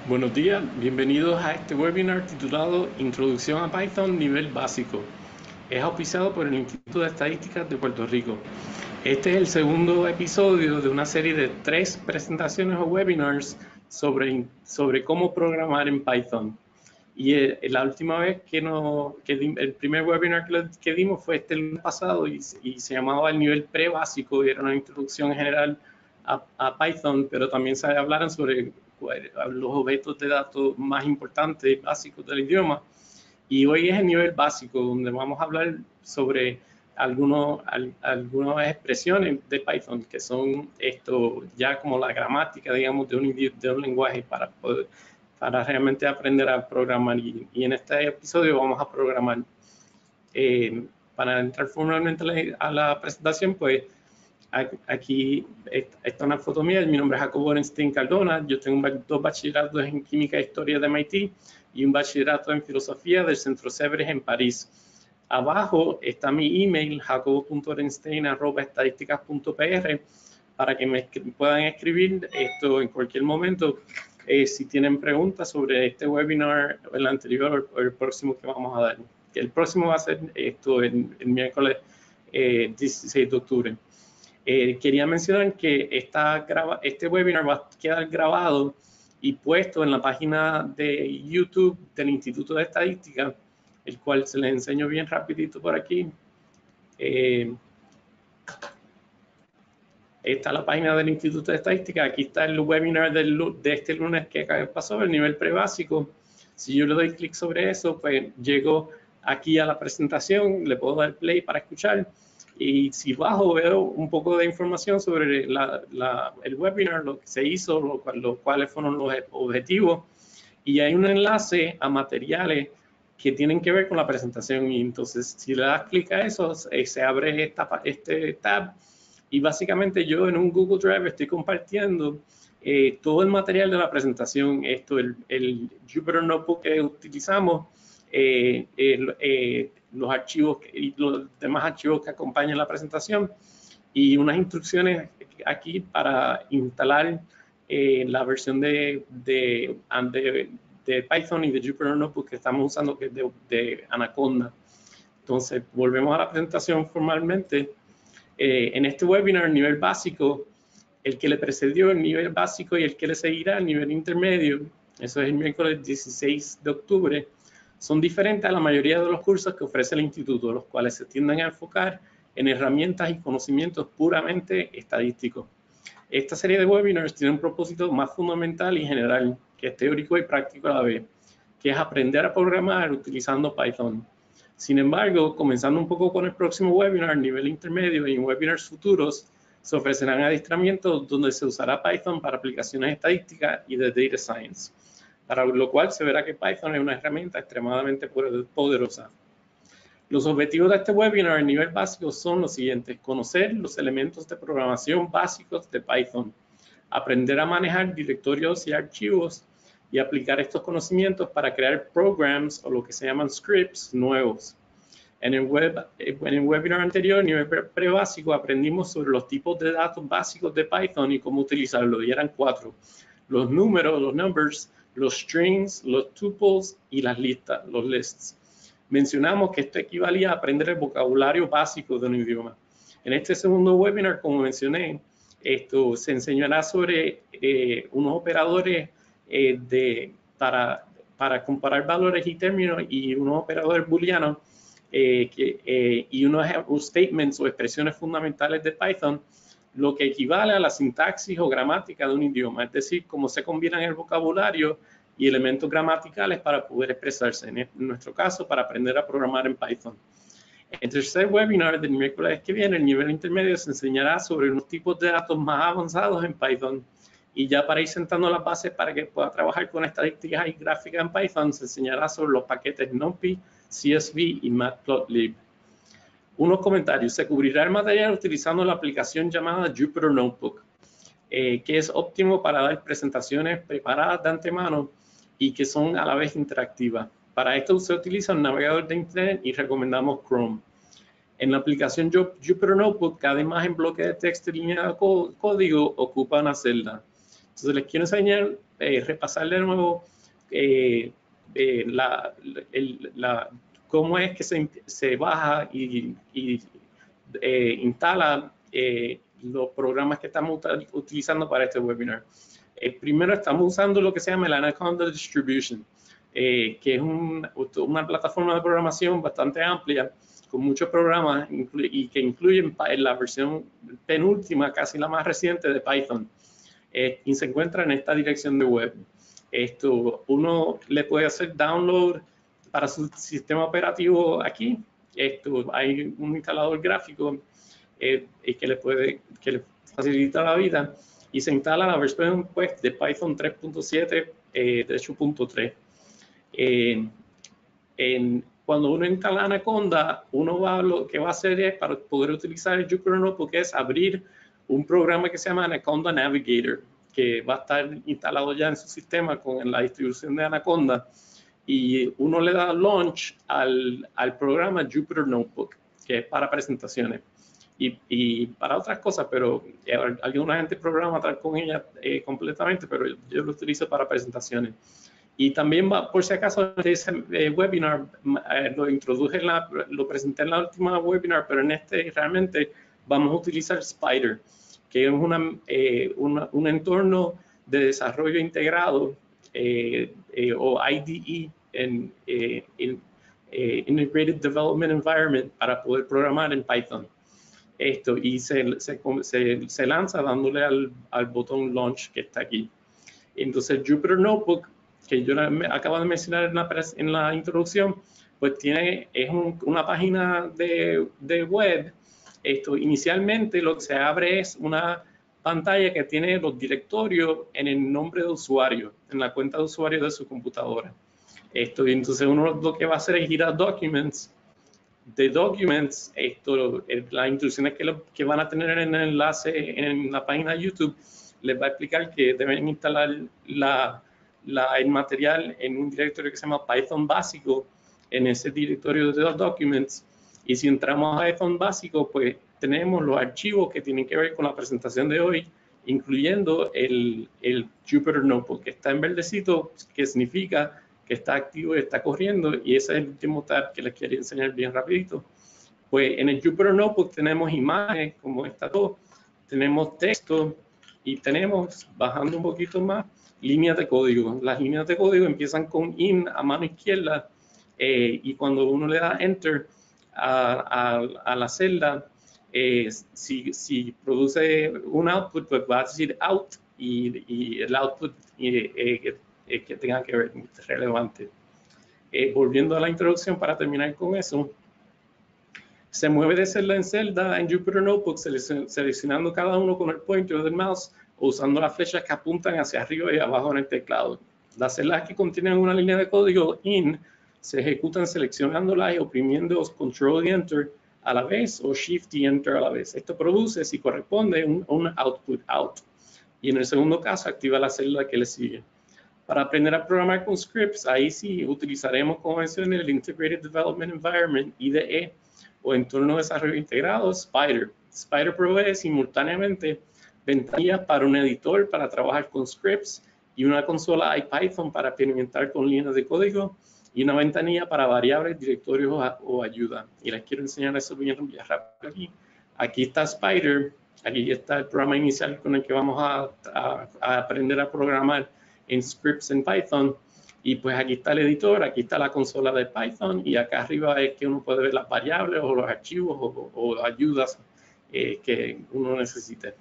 Buenos días, bienvenidos a este webinar titulado Introducción a Python Nivel Básico. Es auspiciado por el Instituto de Estadísticas de Puerto Rico. Este es el segundo episodio de una serie de 3 presentaciones o webinars sobre cómo programar en Python. Y la última vez el primer webinar que dimos fue este lunes pasado y se llamaba el nivel pre-básico y era una introducción general a Python, pero también se hablaron sobre los objetos de datos más importantes y básicos del idioma. Y hoy es el nivel básico, donde vamos a hablar sobre algunas expresiones de Python, que son esto ya como la gramática, digamos, de un lenguaje para realmente aprender a programar. Y en este episodio vamos a programar. Para entrar formalmente a la presentación, pues aquí esta es una foto mía. Mi nombre es Jacobo Orenstein Cardona. Yo tengo 2 bachilleratos en Química e Historia de MIT y un bachillerato en Filosofía del Centro Sèvres en París. Abajo está mi email, jacobo.orenstein@estadísticas.pr, para que me puedan escribir esto en cualquier momento si tienen preguntas sobre este webinar, el anterior o el próximo que vamos a dar. El próximo va a ser esto el miércoles 16 de octubre. Quería mencionar que este webinar va a quedar grabado y puesto en la página de YouTube del Instituto de Estadística, el cual se les enseño bien rapidito por aquí. Está la página del Instituto de Estadística. Aquí está el webinar de este lunes que pasó, el nivel pre-básico. Si yo le doy clic sobre eso, pues llego aquí a la presentación, le puedo dar play para escuchar. Y si bajo veo un poco de información sobre el webinar, lo que se hizo, cuáles fueron los objetivos. Y hay un enlace a materiales que tienen que ver con la presentación. Y entonces, si le das clic a eso, se abre este tab. Y básicamente yo en un Google Drive estoy compartiendo todo el material de la presentación. El Jupyter Notebook que utilizamos, los archivos y los demás archivos que acompañan la presentación y unas instrucciones aquí para instalar la versión de Python y de Jupyter Notebook que estamos usando, que es de Anaconda. Entonces, volvemos a la presentación formalmente. En este webinar, nivel básico, el que le precedió el nivel básico y el que le seguirá el nivel intermedio, eso es el miércoles 16 de octubre, son diferentes a la mayoría de los cursos que ofrece el instituto, los cuales se tienden a enfocar en herramientas y conocimientos puramente estadísticos. Esta serie de webinars tiene un propósito más fundamental y general, que es teórico y práctico a la vez, que es aprender a programar utilizando Python. Sin embargo, comenzando un poco con el próximo webinar, nivel intermedio, y en webinars futuros, se ofrecerán adiestramientos donde se usará Python para aplicaciones estadísticas y de Data Science, para lo cual se verá que Python es una herramienta extremadamente poderosa. Los objetivos de este webinar a nivel básico son los siguientes: conocer los elementos de programación básicos de Python, aprender a manejar directorios y archivos y aplicar estos conocimientos para crear programs o lo que se llaman scripts nuevos. En el webinar anterior, nivel pre-básico, aprendimos sobre los tipos de datos básicos de Python y cómo utilizarlos, y eran 4: los números, los numbers, los strings, los tuples y las listas, los lists. Mencionamos que esto equivalía a aprender el vocabulario básico de un idioma. En este segundo webinar, como mencioné, esto se enseñará sobre unos operadores para comparar valores y términos, y unos operadores booleanos y unos statements o expresiones fundamentales de Python, lo que equivale a la sintaxis o gramática de un idioma, es decir, cómo se combinan el vocabulario y elementos gramaticales para poder expresarse, en nuestro caso, para aprender a programar en Python. En el tercer webinar del miércoles que viene, el nivel intermedio, se enseñará sobre unos tipos de datos más avanzados en Python. Y ya para ir sentando las bases para que pueda trabajar con estadísticas y gráficas en Python, se enseñará sobre los paquetes NumPy, CSV y Matplotlib. Unos comentarios: se cubrirá el material utilizando la aplicación llamada Jupyter Notebook, que es óptimo para dar presentaciones preparadas de antemano y que son a la vez interactivas. Para esto se utiliza un navegador de internet y recomendamos Chrome. En la aplicación Jupyter Notebook, cada imagen, bloque de texto y línea de código ocupa una celda. Entonces les quiero enseñar repasar de nuevo cómo es que se baja y instala los programas que estamos utilizando para este webinar. Primero estamos usando lo que se llama el Anaconda Distribution, que es una plataforma de programación bastante amplia con muchos programas y que incluyen la versión penúltima, casi la más reciente de Python, y se encuentra en esta dirección de web. Uno le puede hacer download para su sistema operativo aquí. Hay un instalador gráfico que le facilita la vida y se instala la versión pues, de Python 3.7 de 8.3. Cuando uno instala Anaconda, lo que va a hacer es, para poder utilizar el Jupyter Notebook, es abrir un programa que se llama Anaconda Navigator, que va a estar instalado ya en su sistema con la distribución de Anaconda, y uno le da launch al programa Jupyter Notebook, que es para presentaciones y para otras cosas, pero alguna gente programa tal con ella completamente, pero yo lo utilizo para presentaciones. Y también, por si acaso, ese webinar lo presenté en la última webinar, pero en este realmente vamos a utilizar Spyder, que es un entorno de desarrollo integrado o IDE, Integrated Development Environment, para poder programar en Python. Y se lanza dándole al botón Launch que está aquí. Entonces, Jupyter Notebook, que yo acabo de mencionar en la introducción, pues es una página de web. Inicialmente lo que se abre es una pantalla que tiene los directorios en el nombre de usuario, en la cuenta de usuario de su computadora. Entonces uno lo que va a hacer es ir a Documents. De Documents, las instrucciones que van a tener en el enlace en la página de YouTube les va a explicar que deben instalar el material en un directorio que se llama Python básico, en ese directorio de los Documents. Y si entramos a Python básico, pues tenemos los archivos que tienen que ver con la presentación de hoy, incluyendo el Jupyter Notebook, que está en verdecito, que significa que está activo y está corriendo, y ese es el último tab que les quería enseñar bien rapidito. Pues en el Jupyter Notebook tenemos imágenes, como está todo, tenemos texto, y tenemos, bajando un poquito más, líneas de código. Las líneas de código empiezan con in a mano izquierda, y cuando uno le da enter a la celda, si produce un output, pues va a decir out, y el output que tenga que ver, relevante. Volviendo a la introducción para terminar con eso, se mueve de celda en celda en Jupyter Notebook, seleccionando cada uno con el pointer del mouse o usando las flechas que apuntan hacia arriba y abajo en el teclado. Las celdas que contienen una línea de código in se ejecutan seleccionándolas y oprimiendo Control y Enter a la vez o Shift y Enter a la vez. Esto produce, si corresponde, un output out. Y en el segundo caso, activa la celda que le sigue. Para aprender a programar con scripts, ahí sí utilizaremos, como mencioné, el Integrated Development Environment, IDE, o entorno de desarrollo integrado, Spyder. Spyder provee simultáneamente ventanillas para un editor para trabajar con scripts y una consola IPython para experimentar con líneas de código y una ventanilla para variables, directorios o ayuda. Y les quiero enseñar eso bien rápido aquí. Aquí está Spyder, aquí está el programa inicial con el que vamos a aprender a programar en scripts en Python. Y pues aquí está el editor, aquí está la consola de Python, y acá arriba es que uno puede ver las variables o los archivos o ayudas que uno necesite.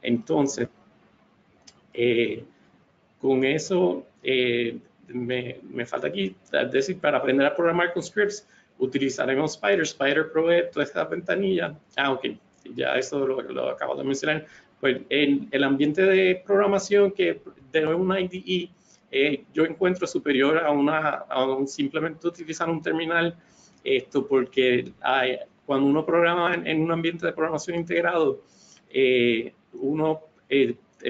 Entonces, con eso me falta aquí decir, para aprender a programar con scripts, utilizaremos Spyder. Spyder provee toda esta ventanilla. Ok, ya eso lo acabo de mencionar. Pues en el ambiente de programación que de una IDE, yo encuentro superior a simplemente utilizar un terminal, porque cuando uno programa en un ambiente de programación integrado, uno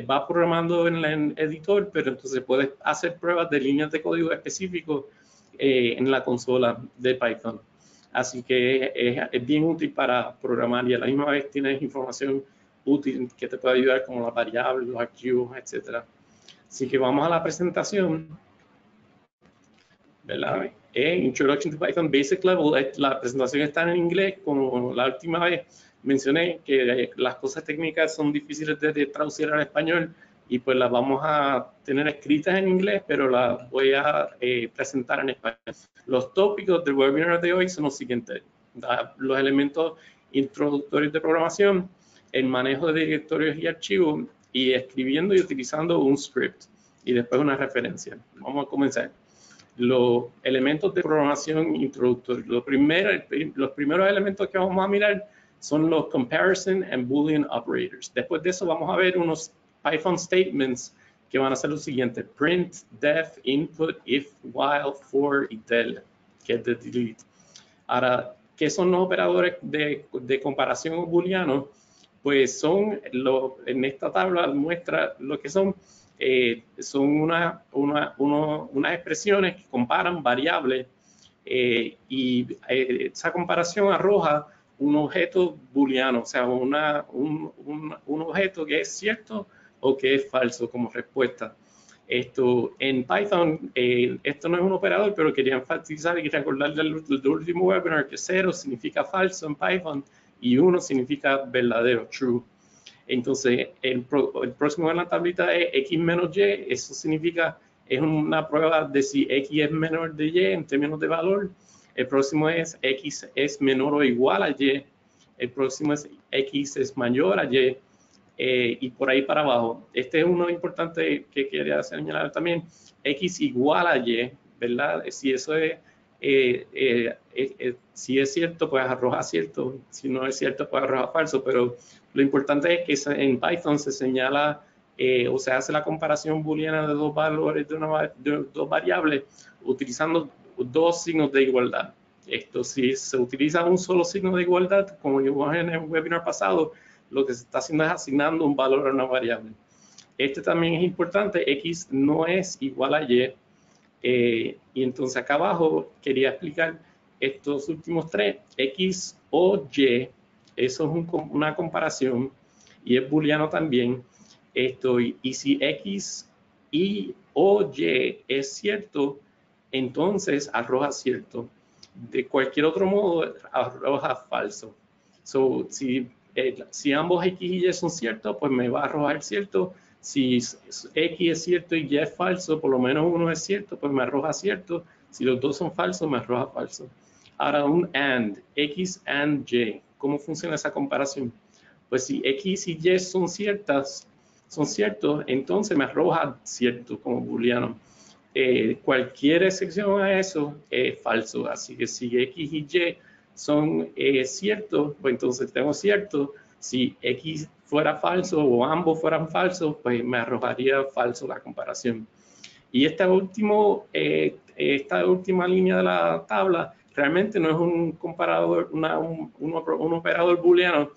va programando en el editor, pero entonces puedes hacer pruebas de líneas de código específicos en la consola de Python. Así que es bien útil para programar, y a la misma vez tienes información útil que te puede ayudar, como las variables, los archivos, etc. Así que vamos a la presentación, ¿verdad? Introduction to Python Basic Level. La presentación está en inglés, como la última vez mencioné que las cosas técnicas son difíciles de traducir al español y pues las vamos a tener escritas en inglés, pero las voy a presentar en español. Los tópicos del webinar de hoy son los siguientes: los elementos introductorios de programación, el manejo de directorios y archivos, y escribiendo y utilizando un script, y después una referencia. Vamos a comenzar. Los elementos de programación introductorios. Los primeros elementos que vamos a mirar son los comparison and boolean operators. Después de eso vamos a ver unos Python statements que van a ser los siguientes: print, def, input, if, while, for y del, que es de delete. Ahora, ¿qué son los operadores de comparación booleanos? Pues son, en esta tabla muestra lo que son. Son unas expresiones que comparan variables y esa comparación arroja un objeto booleano, o sea, un objeto que es cierto o que es falso como respuesta. Esto en Python, esto no es un operador, pero quería enfatizar y recordar del último webinar que 0 significa falso en Python y 1 significa verdadero, true. Entonces, el próximo en la tablita es x menos y. Eso significa, es una prueba de si x es menor de y en términos de valor. El próximo es x es menor o igual a y. El próximo es x es mayor a y. Y por ahí para abajo. Este es uno importante que quería señalar también. X igual a y, ¿verdad? Si eso es, si es cierto, pues arroja cierto. Si no es cierto, pues arroja falso. Pero lo importante es que en Python se señala o se hace la comparación booleana de dos valores de dos variables utilizando dos signos de igualdad. Esto, si se utiliza un solo signo de igualdad, como vimos en el webinar pasado, lo que se está haciendo es asignando un valor a una variable. Este también es importante: x no es igual a y. Y entonces acá abajo quería explicar estos últimos tres: x o y. Eso es una comparación y es booleano también. Y si x y o y es cierto, entonces arroja cierto. De cualquier otro modo, arroja falso. Si ambos x y y son ciertos, pues me va a arrojar cierto. Si x es cierto y y es falso, por lo menos uno es cierto, pues me arroja cierto. Si los dos son falsos, me arroja falso. Ahora un AND, x and y. ¿Cómo funciona esa comparación? Pues si x y y son ciertos, entonces me arroja cierto como booleano. Cualquier excepción a eso es falso. Así que si x y y son ciertos, pues entonces tengo cierto. Si x fuera falso o ambos fueran falsos, pues me arrojaría falso la comparación. Y esta última línea de la tabla realmente no es un comparador, un operador booleano,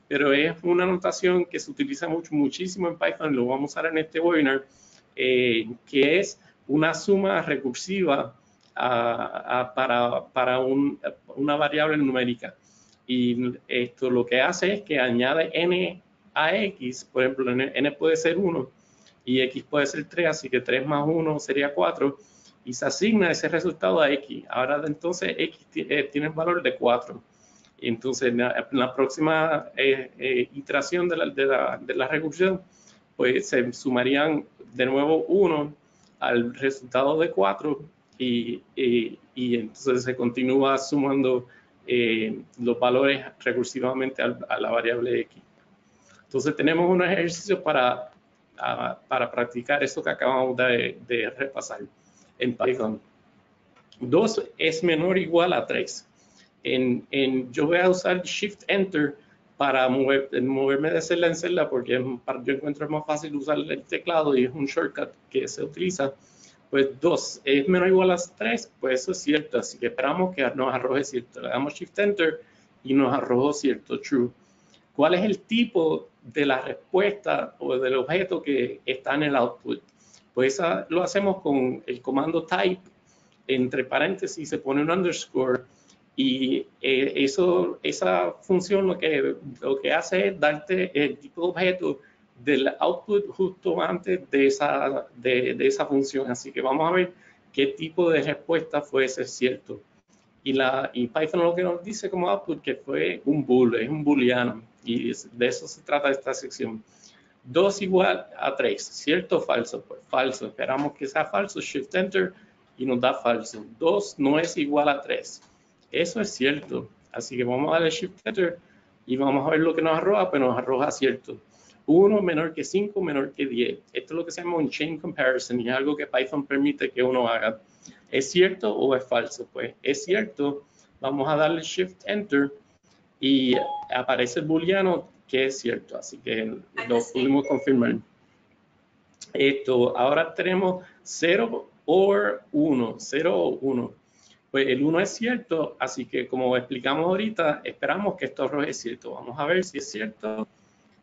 pero es una notación que se utiliza muchísimo en Python, lo vamos a usar en este webinar, que es una suma recursiva para una variable numérica. Y esto lo que hace es que añade n a x. Por ejemplo, n puede ser 1 y x puede ser 3, así que 3 más 1 sería 4, y se asigna ese resultado a x. Ahora entonces x tiene el valor de 4. Y entonces en la próxima iteración de la recursión, pues se sumarían de nuevo 1 al resultado de 4 y entonces se continúa sumando los valores recursivamente a la variable x. Entonces tenemos unos ejercicios para practicar eso que acabamos de repasar en Python. 2 es menor o igual a 3. Yo voy a usar Shift Enter para moverme de celda en celda, porque yo encuentro más fácil usar el teclado y es un shortcut que se utiliza. Pues 2 es menor o igual a 3, pues eso es cierto, así que esperamos que nos arroje cierto. Le damos Shift Enter y nos arrojó cierto, true. ¿Cuál es el tipo de la respuesta o del objeto que está en el output? Pues lo hacemos con el comando type, entre paréntesis se pone un underscore, y esa función lo que hace es darte el tipo de objeto del output justo antes de esa función. Así que vamos a ver qué tipo de respuesta fue ese cierto. Y Python lo que nos dice como output que fue un bool, es un booleano. Y de eso se trata esta sección. 2 igual a 3, ¿cierto o falso? Pues falso. Esperamos que sea falso, Shift Enter y nos da falso. 2 no es igual a 3. Eso es cierto. Así que vamos a darle Shift Enter y vamos a ver lo que nos arroja, pues nos arroja cierto. 1 menor que 5, menor que 10. Esto es lo que se llama un chain comparison y es algo que Python permite que uno haga. ¿Es cierto o es falso? Pues es cierto. Vamos a darle Shift Enter y aparece el booleano que es cierto. Así que lo pudimos confirmar. Ahora tenemos 0 o 1. 0 o 1. Pues el 1 es cierto, así que como explicamos ahorita, esperamos que esto arroje cierto. Vamos a ver si es cierto.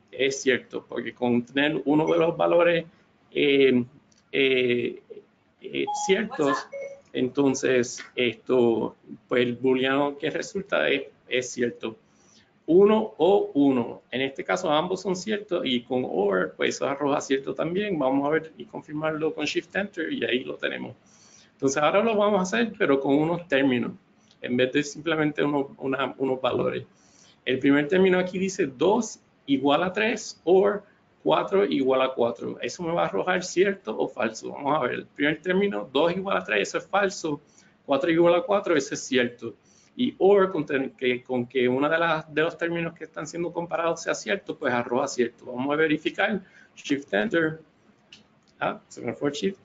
Es cierto, porque con tener uno de los valores ciertos, entonces pues el booleano que resulta es cierto. 1 o 1. En este caso ambos son ciertos y con OR pues eso arroja cierto también. Vamos a ver y confirmarlo con Shift Enter y ahí lo tenemos. Entonces ahora lo vamos a hacer pero con unos términos en vez de simplemente unos valores. El primer término aquí dice 2 igual a 3 o 4 igual a 4. Eso me va a arrojar cierto o falso. Vamos a ver, el primer término 2 igual a 3, eso es falso. 4 igual a 4, eso es cierto. Y OR, con que uno de los términos que están siendo comparados sea cierto, pues arroja cierto. Vamos a verificar. Shift Enter. Se me fue Shift.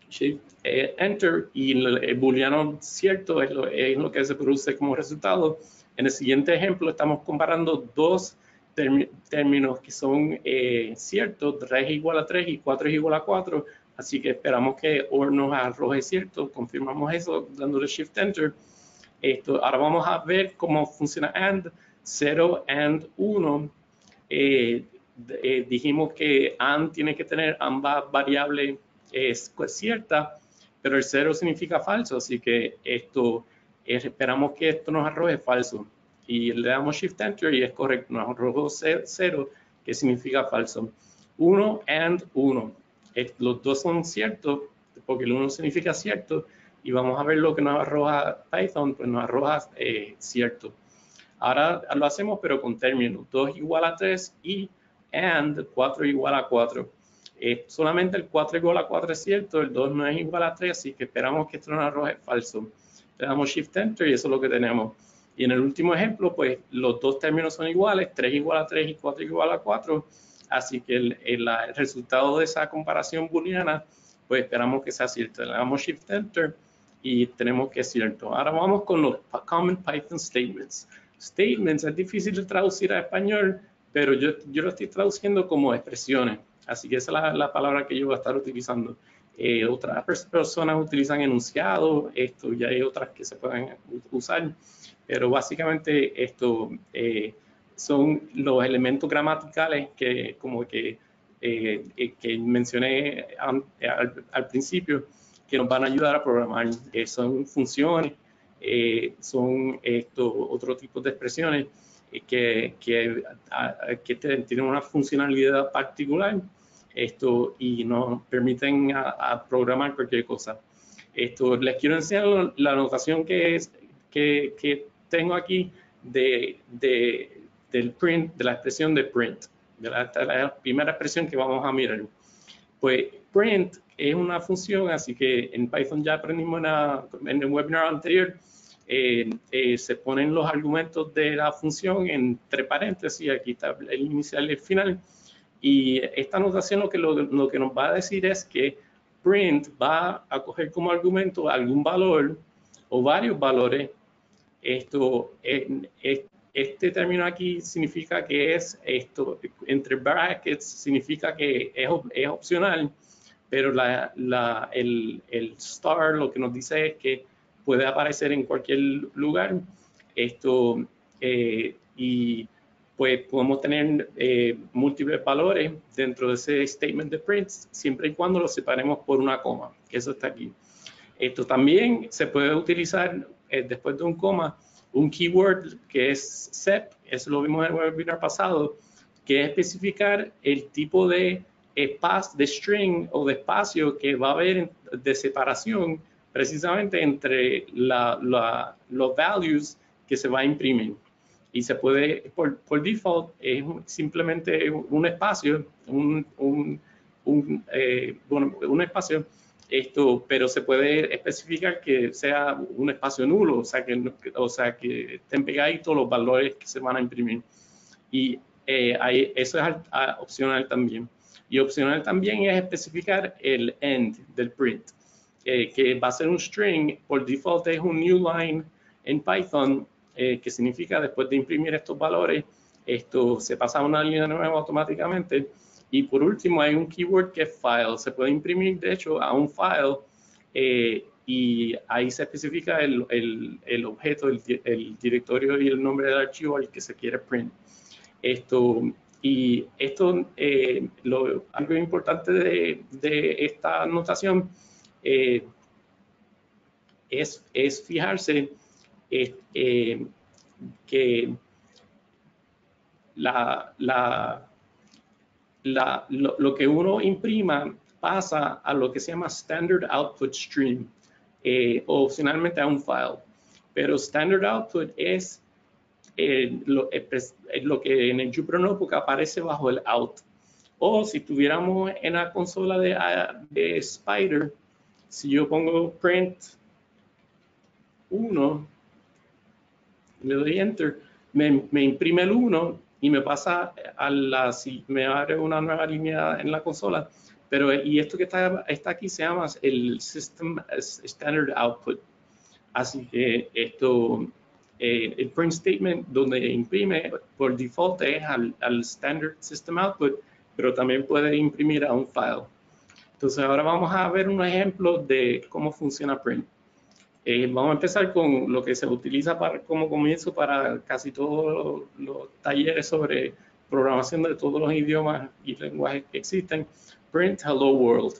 Shift Enter. Y el booleano cierto es lo que se produce como resultado. En el siguiente ejemplo estamos comparando dos términos que son ciertos. 3 igual a 3 y 4 es igual a 4. Así que esperamos que OR nos arroje cierto. Confirmamos eso dándole Shift Enter. Ahora vamos a ver cómo funciona AND. 0, AND 1. Dijimos que AND tiene que tener ambas variables ciertas, pero el 0 significa falso. Así que esperamos que esto nos arroje falso. Y le damos Shift Enter y es correcto. Nos arrojó 0, que significa falso. 1, AND 1. Los dos son ciertos, porque el 1 significa cierto, y vamos a ver lo que nos arroja Python, pues nos arroja cierto. Ahora lo hacemos, pero con términos. 2 igual a 3 y AND 4 igual a 4. Solamente el 4 igual a 4 es cierto, el 2 no es igual a 3, así que esperamos que esto nos arroje falso. Le damos Shift Enter y eso es lo que tenemos. Y en el último ejemplo, pues los dos términos son iguales, 3 igual a 3 y 4 igual a 4. Así que el resultado de esa comparación booleana, pues esperamos que sea cierto. Le damos Shift Enter y tenemos que es cierto. Ahora vamos con los Common Python Statements. Statements es difícil de traducir a español, pero yo lo estoy traduciendo como expresiones. Así que esa es la palabra que yo voy a estar utilizando. Otras personas utilizan enunciados, y hay otras que se pueden usar, pero básicamente son los elementos gramaticales que mencioné al principio, que nos van a ayudar a programar. Son funciones, son otro tipo de expresiones que tienen una funcionalidad particular y nos permiten a programar cualquier cosa. Les quiero enseñar la notación que tengo aquí del print, de la expresión de print, de la primera expresión que vamos a mirar. Pues print es una función, así que en Python ya aprendimos en el webinar anterior, se ponen los argumentos de la función entre paréntesis, aquí está el inicial y el final, y esta notación lo que nos va a decir es que print va a coger como argumento algún valor o varios valores. Este término aquí significa que es entre brackets, significa que es opcional, pero el star lo que nos dice es que puede aparecer en cualquier lugar. Y pues podemos tener múltiples valores dentro de ese statement de print, siempre y cuando los separemos por una coma, que eso está aquí. Esto también se puede utilizar después de un coma, un keyword que es sep, eso lo vimos en el webinar pasado, que es especificar el tipo de espacio, de string o de espacio que va a haber de separación precisamente entre los values que se va a imprimir. Y se puede, por default, es simplemente un espacio, un espacio, pero se puede especificar que sea un espacio nulo, o sea que estén pegaditos los valores que se van a imprimir. Y eso es opcional también. Y opcional también es especificar el end del print, que va a ser un string, por default es un new line en Python, que significa después de imprimir estos valores, esto se pasa a una línea nueva automáticamente. Y por último hay un keyword que es file, se puede imprimir de hecho a un file, y ahí se especifica el objeto, el directorio y el nombre del archivo al que se quiere print. Algo importante de esta notación es fijarse que lo que uno imprima pasa a lo que se llama Standard Output Stream, o opcionalmente a un file. Pero Standard Output es lo que en el Jupyter Notebook aparece bajo el out. O si tuviéramos en la consola de Spider, si yo pongo print 1, le doy enter, me imprime el 1 y me pasa si me abre una nueva línea en la consola. Y esto que está aquí se llama el System Standard Output. Así que el print statement donde imprime por default es al Standard System Output, pero también puede imprimir a un file. Entonces ahora vamos a ver un ejemplo de cómo funciona print. Vamos a empezar con lo que se utiliza como comienzo para casi todos los talleres sobre programación de todos los idiomas y lenguajes que existen. Print Hello World.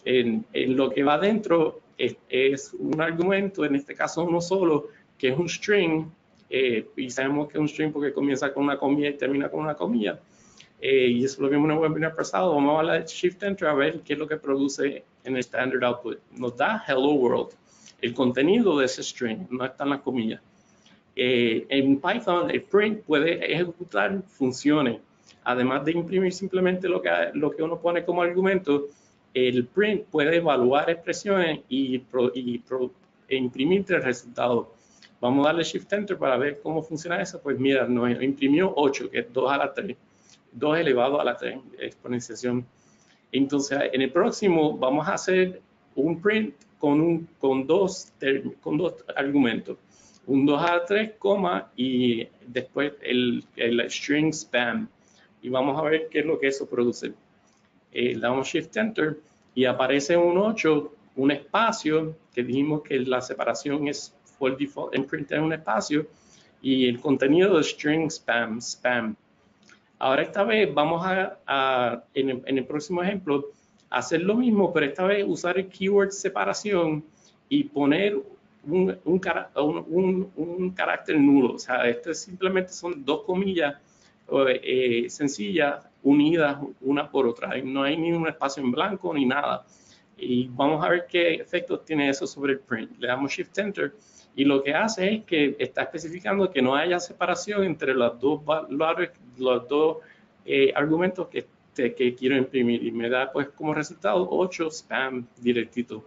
En lo que va adentro es un argumento, en este caso uno solo, que es un string, y sabemos que es un string porque comienza con una comilla y termina con una comilla. Y eso lo vimos en el webinar pasado. Vamos a darle Shift Enter a ver qué es lo que produce en el Standard Output. Nos da Hello World. El contenido de ese string, no están las comillas. En Python, el print puede ejecutar funciones. Además de imprimir simplemente lo que uno pone como argumento, el print puede evaluar expresiones e imprimir el resultado. Vamos a darle Shift Enter para ver cómo funciona eso. Pues mira, nos imprimió 8, que es 2 a la 3. 2 elevado a la 3, exponenciación. Entonces, en el próximo vamos a hacer un print con dos argumentos. Un 2 a la 3, y después el string spam. Y vamos a ver qué es lo que eso produce. Le damos Shift Enter y aparece un 8, un espacio, que dijimos que la separación es por default en print en un espacio, y el contenido de string spam. Ahora esta vez vamos en el próximo ejemplo, hacer lo mismo, pero esta vez usar el keyword separación y poner un carácter nulo. O sea, esto simplemente son dos comillas sencillas unidas una por otra. No hay ni un espacio en blanco ni nada. Y vamos a ver qué efectos tiene eso sobre el print. Le damos Shift Enter y lo que hace es que está especificando que no haya separación entre los dos argumentos que quiero imprimir, y me da pues como resultado 8 spam directito.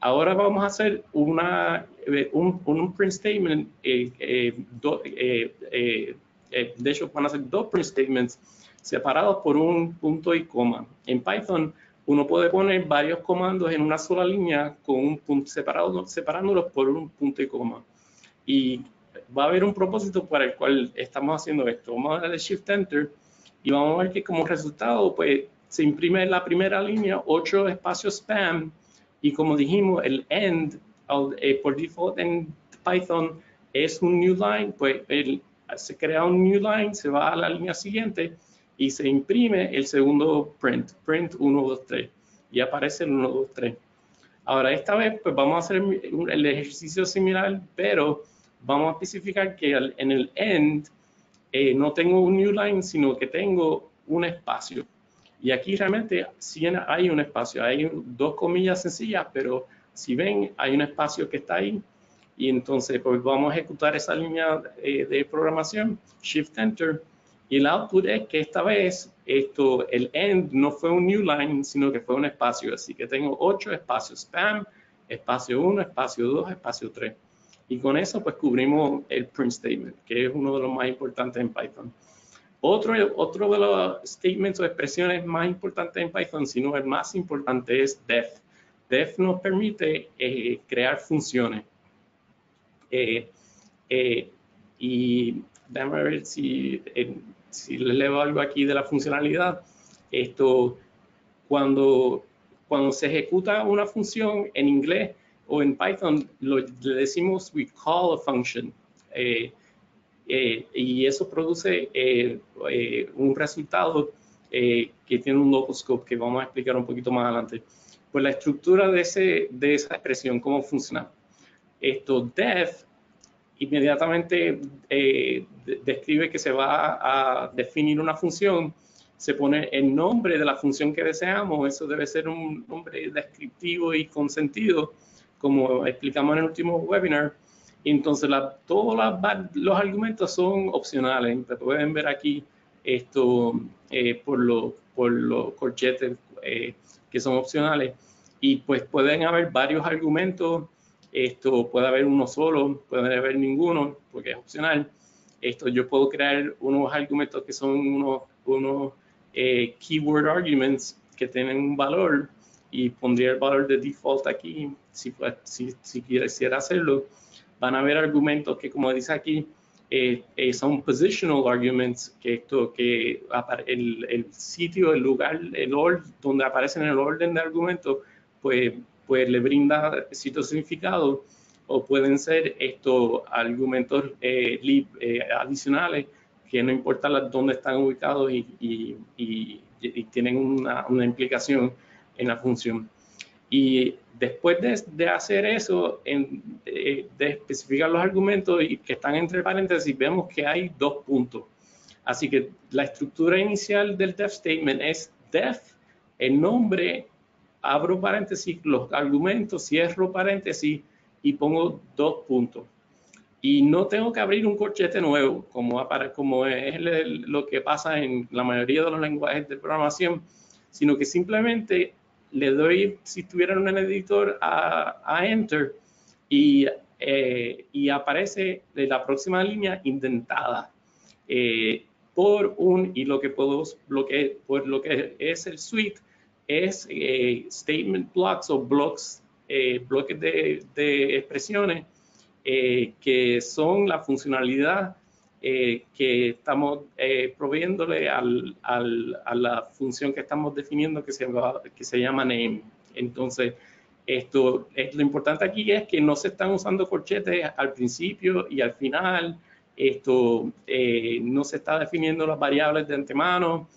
Ahora vamos a hacer un print statement, de hecho van a ser dos print statements separados por un punto y coma. En Python uno puede poner varios comandos en una sola línea con un punto separándolos por un punto y coma. Y va a haber un propósito para el cual estamos haciendo esto. Vamos a darle Shift Enter y vamos a ver que como resultado pues se imprime en la primera línea 8 espacios spam, y como dijimos el end por default en Python es un new line, pues se crea un new line, se va a la línea siguiente y se imprime el segundo print 1, 2, 3, y aparece el 1, 2, 3. Ahora esta vez pues vamos a hacer el ejercicio similar, pero vamos a especificar que en el end no tengo un new line, sino que tengo un espacio. Y aquí realmente sí hay un espacio, hay dos comillas sencillas, pero si ven, hay un espacio que está ahí. Y entonces pues vamos a ejecutar esa línea de programación, Shift Enter, y el output es que esta vez el end no fue un new line, sino que fue un espacio. Así que tengo 8 espacios, spam, espacio 1, espacio 2, espacio 3. Y con eso pues cubrimos el print statement, que es uno de los más importantes en Python. Otro de los statements o expresiones más importantes en Python, si no el más importante, es def. Def nos permite crear funciones. Y déjame ver si les leo algo aquí de la funcionalidad. Cuando se ejecuta una función en inglés o en Python, le decimos we call a function. Y eso produce un resultado que tiene un local scope que vamos a explicar un poquito más adelante. Pues la estructura de esa expresión, cómo funciona. Def inmediatamente describe que se va a definir una función, se pone el nombre de la función que deseamos, eso debe ser un nombre descriptivo y con sentido, como explicamos en el último webinar. Y entonces todos los argumentos son opcionales, pueden ver aquí por los corchetes que son opcionales, y pues pueden haber varios argumentos. Puede haber uno solo, puede haber ninguno, porque es opcional. Yo puedo crear unos argumentos que son unos keyword arguments que tienen un valor, y pondría el valor de default aquí si quisiera hacerlo. Van a haber argumentos que, como dice aquí, son positional arguments, que el sitio, el lugar, el orden donde aparecen en el orden de argumentos, pues le brinda cierto significado, o pueden ser estos argumentos adicionales que no importa dónde están ubicados y tienen una implicación en la función. Y después de hacer eso, de especificar los argumentos y que están entre paréntesis, vemos que hay 2 puntos. Así que la estructura inicial del def statement es def, el nombre, abro paréntesis, los argumentos, cierro paréntesis y pongo 2 puntos. Y no tengo que abrir un corchete nuevo, como es lo que pasa en la mayoría de los lenguajes de programación, sino que simplemente le doy, si tuviera en un editor, a Enter, y aparece la próxima línea indentada y lo que es el suite es statement blocks o bloques de expresiones que son la funcionalidad que estamos proveyéndole a la función que estamos definiendo, que se llama name. Entonces, lo importante aquí es que no se están usando corchetes al principio y al final. No se está definiendo las variables de antemano,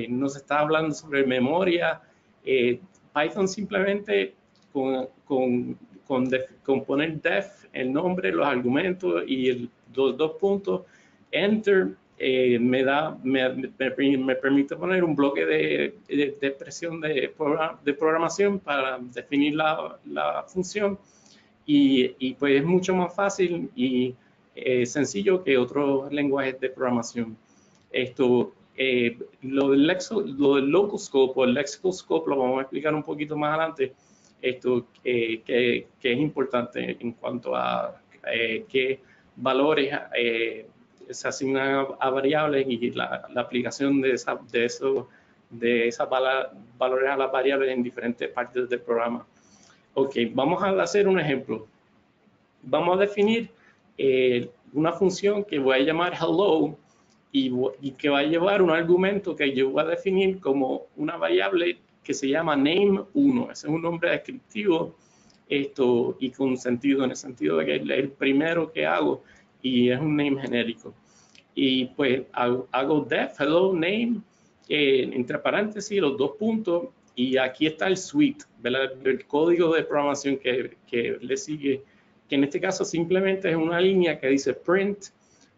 no se está hablando sobre memoria. Python simplemente con poner def, el nombre, los argumentos y los 2 puntos, enter, me permite poner un bloque de expresión de programación para definir la función, y pues es mucho más fácil y sencillo que otros lenguajes de programación. Lo del local scope o el lexical scope lo vamos a explicar un poquito más adelante, que es importante en cuanto a qué valores se asignan a variables y la aplicación de esos valores a las variables en diferentes partes del programa. Ok, vamos a hacer un ejemplo. Vamos a definir una función que voy a llamar hello y que va a llevar un argumento que yo voy a definir como una variable que se llama name1. Ese es un nombre descriptivo y con sentido, en el sentido de que es el primero que hago y es un name genérico. Y pues hago def hello name entre paréntesis los 2 puntos, y aquí está el suite, ¿verdad? El código de programación que le sigue, que en este caso simplemente es una línea que dice print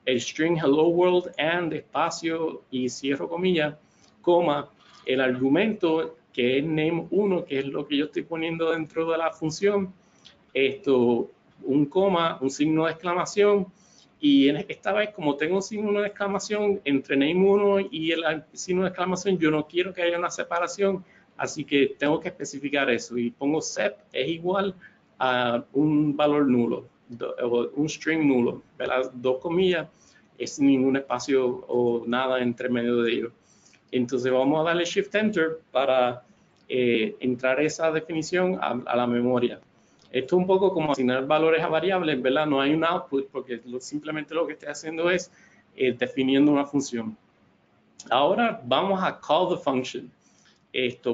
el string hello world and espacio y cierro comillas, coma, el argumento que es name1, que es lo que yo estoy poniendo dentro de la función, un coma, un signo de exclamación, y esta vez como tengo un signo de exclamación entre name1 y el signo de exclamación, yo no quiero que haya una separación, así que tengo que especificar eso y pongo sep es igual a un valor nulo, o un string nulo, ¿verdad? Dos comillas, es ningún espacio o nada entre medio de ellos. Entonces vamos a darle Shift Enter para entrar esa definición a la memoria. Esto es un poco como asignar valores a variables, ¿verdad? No hay un output porque simplemente lo que estoy haciendo es definiendo una función. Ahora vamos a call the function.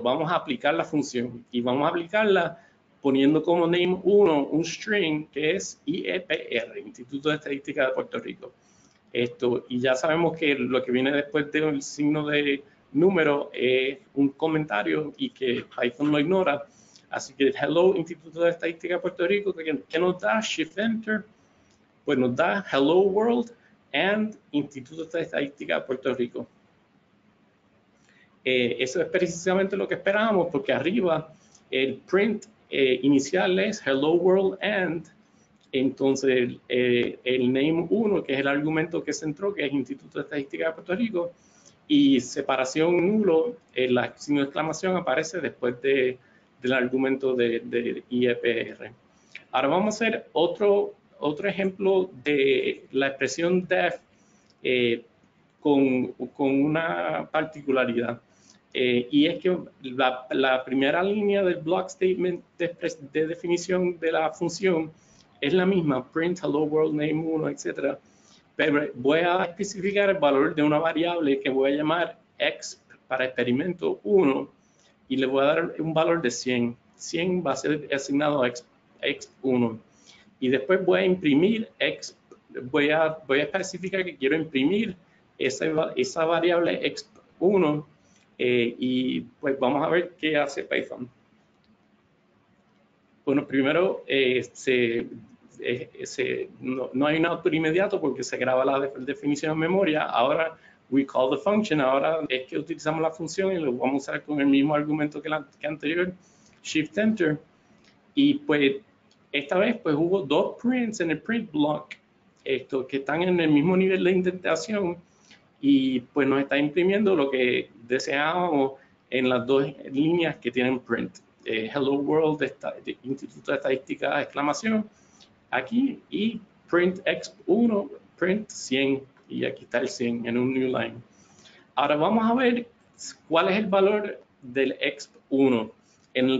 Vamos a aplicar la función y vamos a aplicarla poniendo como name1 un string que es IEPR, Instituto de Estadística de Puerto Rico. Y ya sabemos que lo que viene después del signo de número es un comentario y que Python lo ignora. Así que hello Instituto de Estadística de Puerto Rico, ¿qué nos da? Shift Enter, pues nos da hello world and Instituto de Estadística de Puerto Rico. Eso es precisamente lo que esperábamos, porque arriba el print inicial es hello world and, entonces el name1, que es el argumento que se entró, que es Instituto de Estadística de Puerto Rico, y separación nulo, la signo de exclamación aparece después del argumento de IEPR. Ahora vamos a hacer otro ejemplo de la expresión def con una particularidad. Y es que la primera línea del block statement de definición de la función es la misma, print hello world name1, etc. Pero voy a especificar el valor de una variable que voy a llamar exp para experimento 1 y le voy a dar un valor de 100. 100 va a ser asignado a exp1. Y después voy a imprimir exp, voy a especificar que quiero imprimir esa variable exp1 y pues vamos a ver qué hace Python. Bueno, primero no hay un output inmediato porque se graba la definición en memoria. Ahora we call the function, ahora es que utilizamos la función y lo vamos a usar con el mismo argumento que anterior, Shift Enter. Y pues esta vez pues hubo dos prints en el print block que están en el mismo nivel de indentación y pues nos está imprimiendo lo que deseábamos en las dos líneas que tienen print. Hello World de Instituto de Estadística, exclamación, aquí, y print exp1, print 100, y aquí está el 100 en un new line. Ahora vamos a ver cuál es el valor del exp1,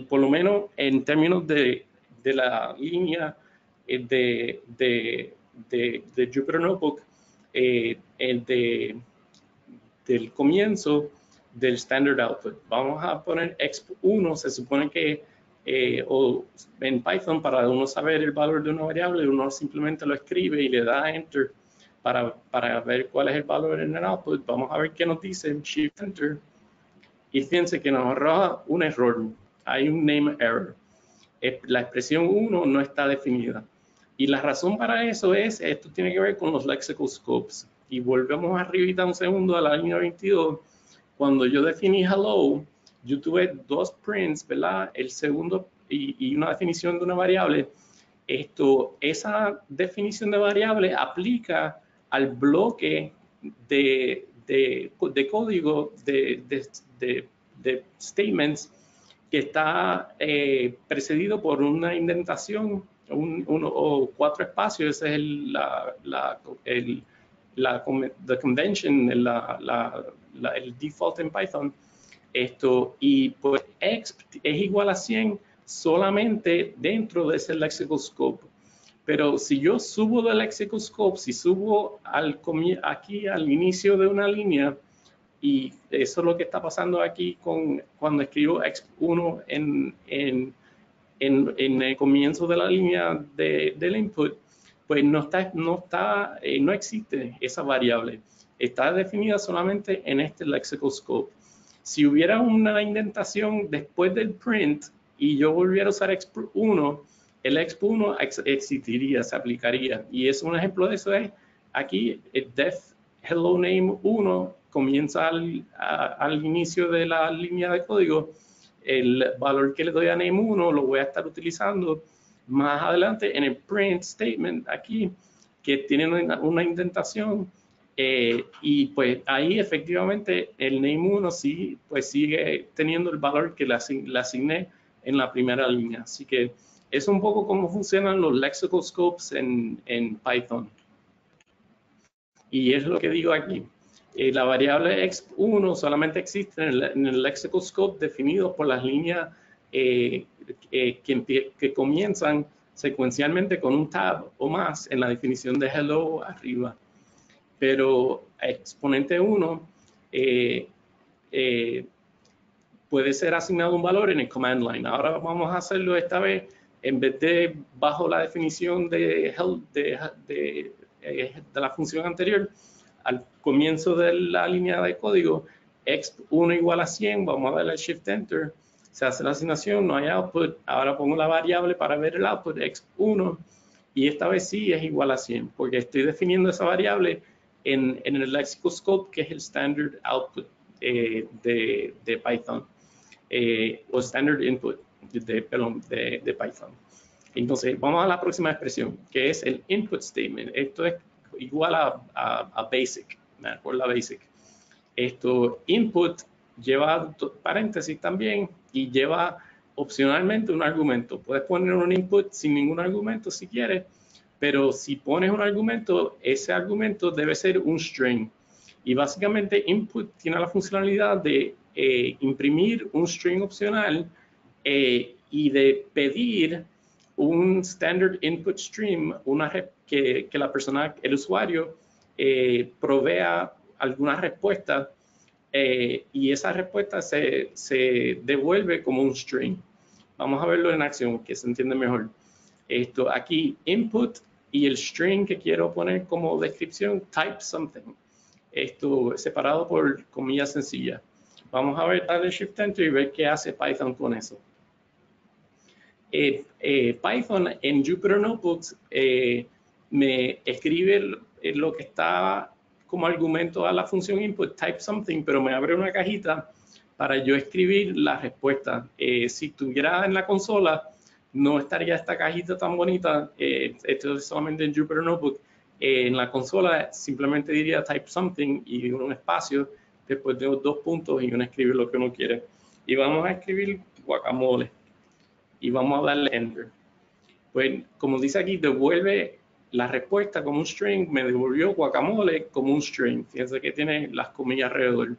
por lo menos en términos de la línea de Jupyter Notebook, del comienzo del standard output. Vamos a poner exp1, se supone que o en Python para uno saber el valor de una variable, uno simplemente lo escribe y le da enter para ver cuál es el valor en el output. Vamos a ver qué nos dice, shift enter, y fíjense que nos arroja un error, hay un name error. La expresión 1 no está definida. Y la razón para eso esto tiene que ver con los lexical scopes. Y volvemos arribita un segundo a la línea 22. Cuando yo definí hello, yo tuve dos prints, ¿verdad? El segundo y una definición de una variable. Esa definición de variable aplica al bloque de código de statements que está precedido por una indentación o 4 espacios. Ese es the convention, el default en Python. Y pues exp es igual a 100 solamente dentro de ese lexical scope. Pero si yo subo del lexical scope, si subo aquí al inicio de una línea, y eso es lo que está pasando aquí cuando escribo exp1 en el comienzo de la línea del input, pues no existe esa variable. Está definida solamente en este lexical scope. Si hubiera una indentación después del print y yo volviera a usar exp1, el exp1 existiría, se aplicaría. Y un ejemplo de eso es aquí el def hello name 1 comienza al inicio de la línea de código. El valor que le doy a name 1 lo voy a estar utilizando más adelante en el print statement aquí, que tiene una indentación, y pues ahí efectivamente el name 1 sí, pues sigue teniendo el valor que le asigné en la primera línea. Así que es un poco cómo funcionan los lexical scopes en Python. Y es lo que digo aquí. La variable exp1 solamente existe en el lexical scope definido por las líneas que comienzan secuencialmente con un tab o más en la definición de hello arriba. Pero exponente 1 puede ser asignado un valor en el command line. Ahora vamos a hacerlo esta vez en vez de bajo la definición de la función anterior. Al comienzo de la línea de código, exp1 igual a 100, vamos a darle Shift Enter, se hace la asignación, no hay output. Ahora pongo la variable para ver el output, exp1, y esta vez sí es igual a 100, porque estoy definiendo esa variable en el lexical scope, que es el standard output de Python, o standard input de Python. Entonces, vamos a la próxima expresión, que es el input statement. Esto es igual a basic, por la basic. Esto, input, lleva paréntesis también y lleva opcionalmente un argumento. Puedes poner un input sin ningún argumento si quieres, pero si pones un argumento, ese argumento debe ser un string. Y básicamente input tiene la funcionalidad de imprimir un string opcional y de pedir un standard input stream, que la persona, el usuario, provea alguna respuesta, y esa respuesta se devuelve como un string. Vamos a verlo en acción, que se entiende mejor. Esto aquí, input y el string que quiero poner como descripción, type something. Esto separado por comillas sencillas. Vamos a ver, darle Shift Enter y ver qué hace Python con eso. Python en Jupyter Notebooks me escribe lo que está como argumento a la función input, type something, pero me abre una cajita para yo escribir la respuesta. Si estuviera en la consola, no estaría esta cajita tan bonita. Esto es solamente en Jupyter Notebook. En la consola simplemente diría type something y un espacio, después de 2 puntos y uno escribe lo que uno quiere. Y vamos a escribir guacamole y vamos a darle enter. Pues como dice aquí, devuelve la respuesta como un string, me devolvió guacamole como un string. Fíjense que tiene las comillas alrededor.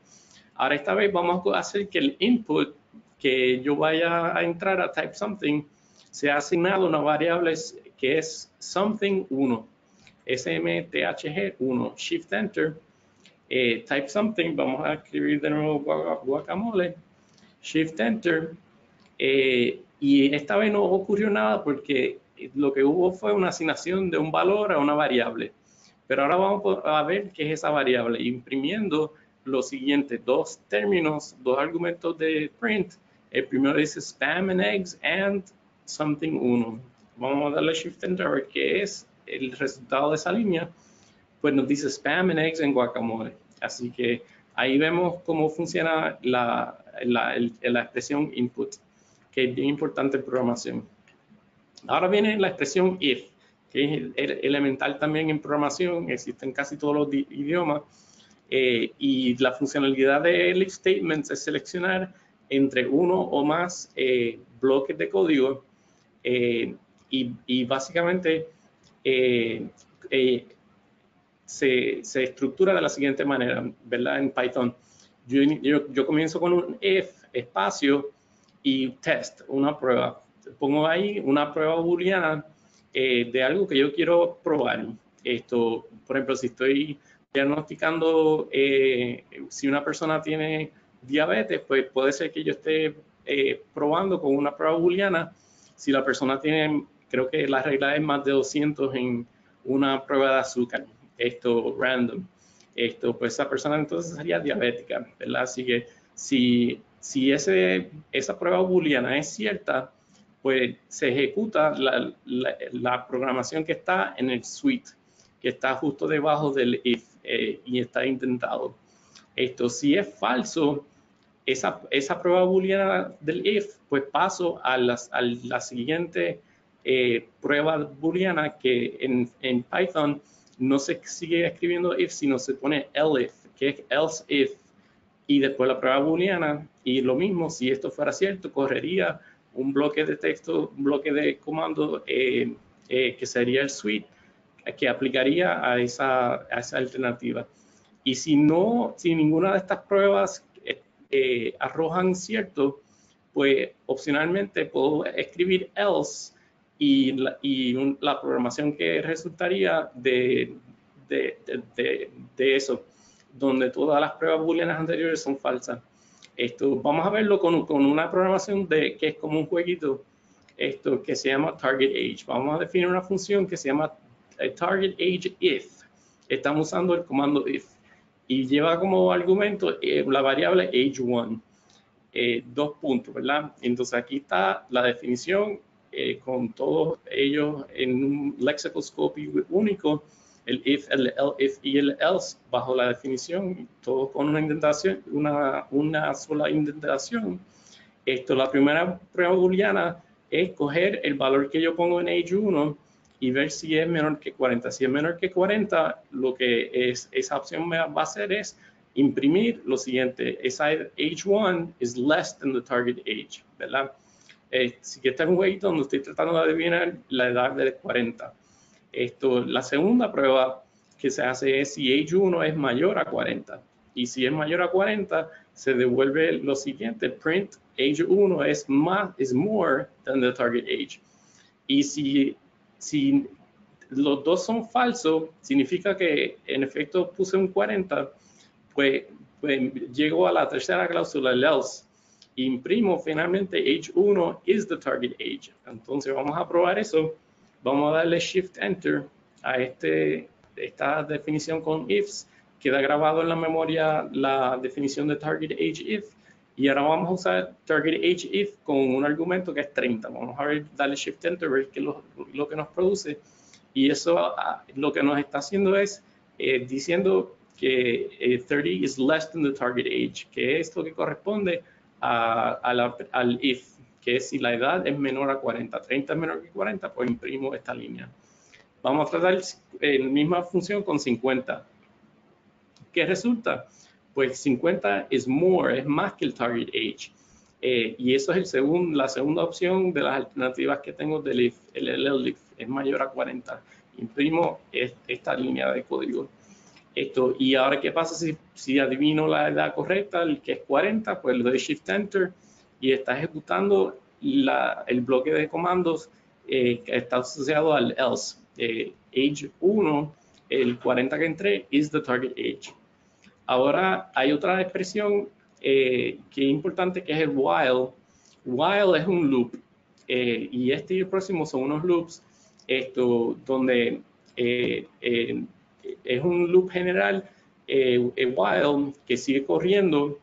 Ahora esta vez vamos a hacer que el input que yo vaya a entrar a type something sea asignado a una variable que es something1, smthg1, shift enter, type something, vamos a escribir de nuevo guacamole, shift enter, y esta vez no ocurrió nada porque lo que hubo fue una asignación de un valor a una variable. Pero ahora vamos a ver qué es esa variable, imprimiendo los siguientes 2 términos, 2 argumentos de print. El primero dice spam and eggs and something1. Vamos a darle Shift Enter a ver qué es el resultado de esa línea. Pues nos dice spam and eggs en guacamole. Así que ahí vemos cómo funciona la expresión input, que es bien importante en programación. Ahora viene la expresión if, que es elemental también en programación, existe en casi todos los idiomas, y la funcionalidad de if statements es seleccionar entre uno o más bloques de código, y básicamente se estructura de la siguiente manera, ¿verdad? En Python, yo comienzo con un if, espacio, y test, una prueba. Pongo ahí una prueba booleana de algo que yo quiero probar. Esto, por ejemplo, si estoy diagnosticando si una persona tiene diabetes, pues puede ser que yo esté probando con una prueba booleana. Si la persona tiene, creo que la regla es más de 200 en una prueba de azúcar, esto random, pues esa persona entonces sería diabética, ¿verdad? Así que si esa prueba booleana es cierta, pues se ejecuta la programación que está en el suite. que está justo debajo del if y está intentado. Si es falso, esa prueba booleana del if, pues paso a la siguiente prueba booleana que en Python no se sigue escribiendo if, sino se pone elif, que es else if, y después la prueba booleana, y lo mismo, si esto fuera cierto, correría un bloque de texto, un bloque de comando que sería el suite, que aplicaría a esa alternativa. Y si ninguna de estas pruebas arrojan cierto, pues opcionalmente puedo escribir else y la programación que resultaría de eso, donde todas las pruebas booleanas anteriores son falsas. Vamos a verlo con una programación que es como un jueguito que se llama target age. Vamos a definir una función que se llama target age if. Estamos usando el comando if y lleva como argumento la variable age1, 2 puntos, ¿verdad? Entonces aquí está la definición con todos ellos en un lexicoscopio único, el if, el elif y el else bajo la definición, todo con una indentación, una sola indentación. La primera prueba booleana es coger el valor que yo pongo en age1 y ver si es menor que 40. Si es menor que 40, lo que esa opción me va a hacer es imprimir lo siguiente: esa age1 is less than the target age, ¿verdad? Si que está en un jueguito donde estoy tratando de adivinar la edad de 40. La segunda prueba que se hace es si age1 es mayor a 40. Y si es mayor a 40, se devuelve lo siguiente: print age1 is more than the target age. Y si los dos son falsos, significa que en efecto puse un 40, pues llego a la tercera cláusula, el else, e imprimo finalmente age1 is the target age. Entonces vamos a probar eso. Vamos a darle Shift Enter a esta definición con ifs. Queda grabado en la memoria la definición de target age if. Y ahora vamos a usar target age if con un argumento que es 30. Vamos a darle Shift Enter, ver qué es lo que nos produce. Y eso lo que nos está haciendo es diciendo que 30 is less than the target age, que es lo que corresponde al if, que es si la edad es menor a 40. 30 es menor que 40, pues imprimo esta línea. Vamos a tratar la misma función con 50. ¿Qué resulta? Pues 50 es más que el target age. Y eso es la segunda opción de las alternativas que tengo del if. El elif es mayor a 40. Imprimo esta línea de código. Y ahora, ¿qué pasa si adivino la edad correcta, el que es 40? Pues le doy Shift Enter y está ejecutando el bloque de comandos que está asociado al else. Age 1, el 40 que entré, is the target age. Ahora hay otra expresión que es importante, que es el while. While es un loop y y el próximo son unos loops donde es un loop general, while, que sigue corriendo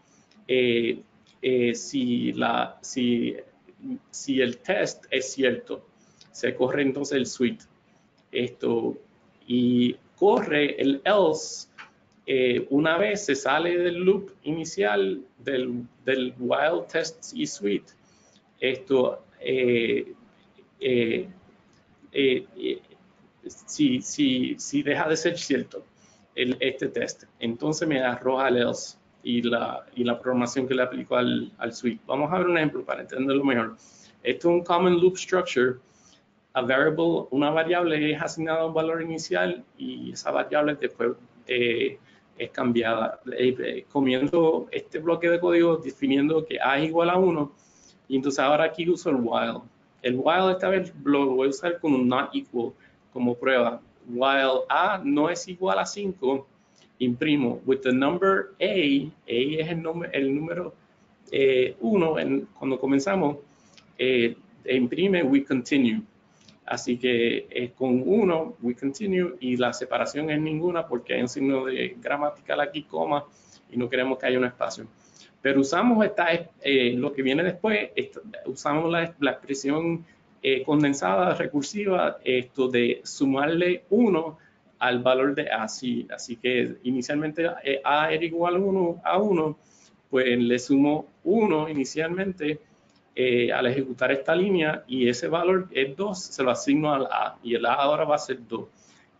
si el test es cierto. Se corre entonces el suite. Y corre el else una vez se sale del loop inicial del while test y suite. Si deja de ser cierto este test, entonces me arroja el else y la programación que le aplico al suite. Vamos a ver un ejemplo para entenderlo mejor. Esto es un common loop structure. A variable, una variable es asignada a un valor inicial y esa variable después es cambiada. Comienzo este bloque de código definiendo que A es igual a 1 y entonces ahora aquí uso el while. El while esta vez lo voy a usar con un not equal como prueba. While A no es igual a 5, imprimo with the number A es el número 1 cuando comenzamos, imprime we continue. Así que con 1, we continue, y la separación es ninguna porque hay un signo de gramatical aquí, coma, y no queremos que haya un espacio. Pero usamos lo que viene después, usamos la expresión condensada, recursiva, de sumarle 1 al valor de A. Sí, así que inicialmente A era igual a 1, pues le sumo 1 inicialmente al ejecutar esta línea y ese valor es 2, se lo asigno al A y el A ahora va a ser 2.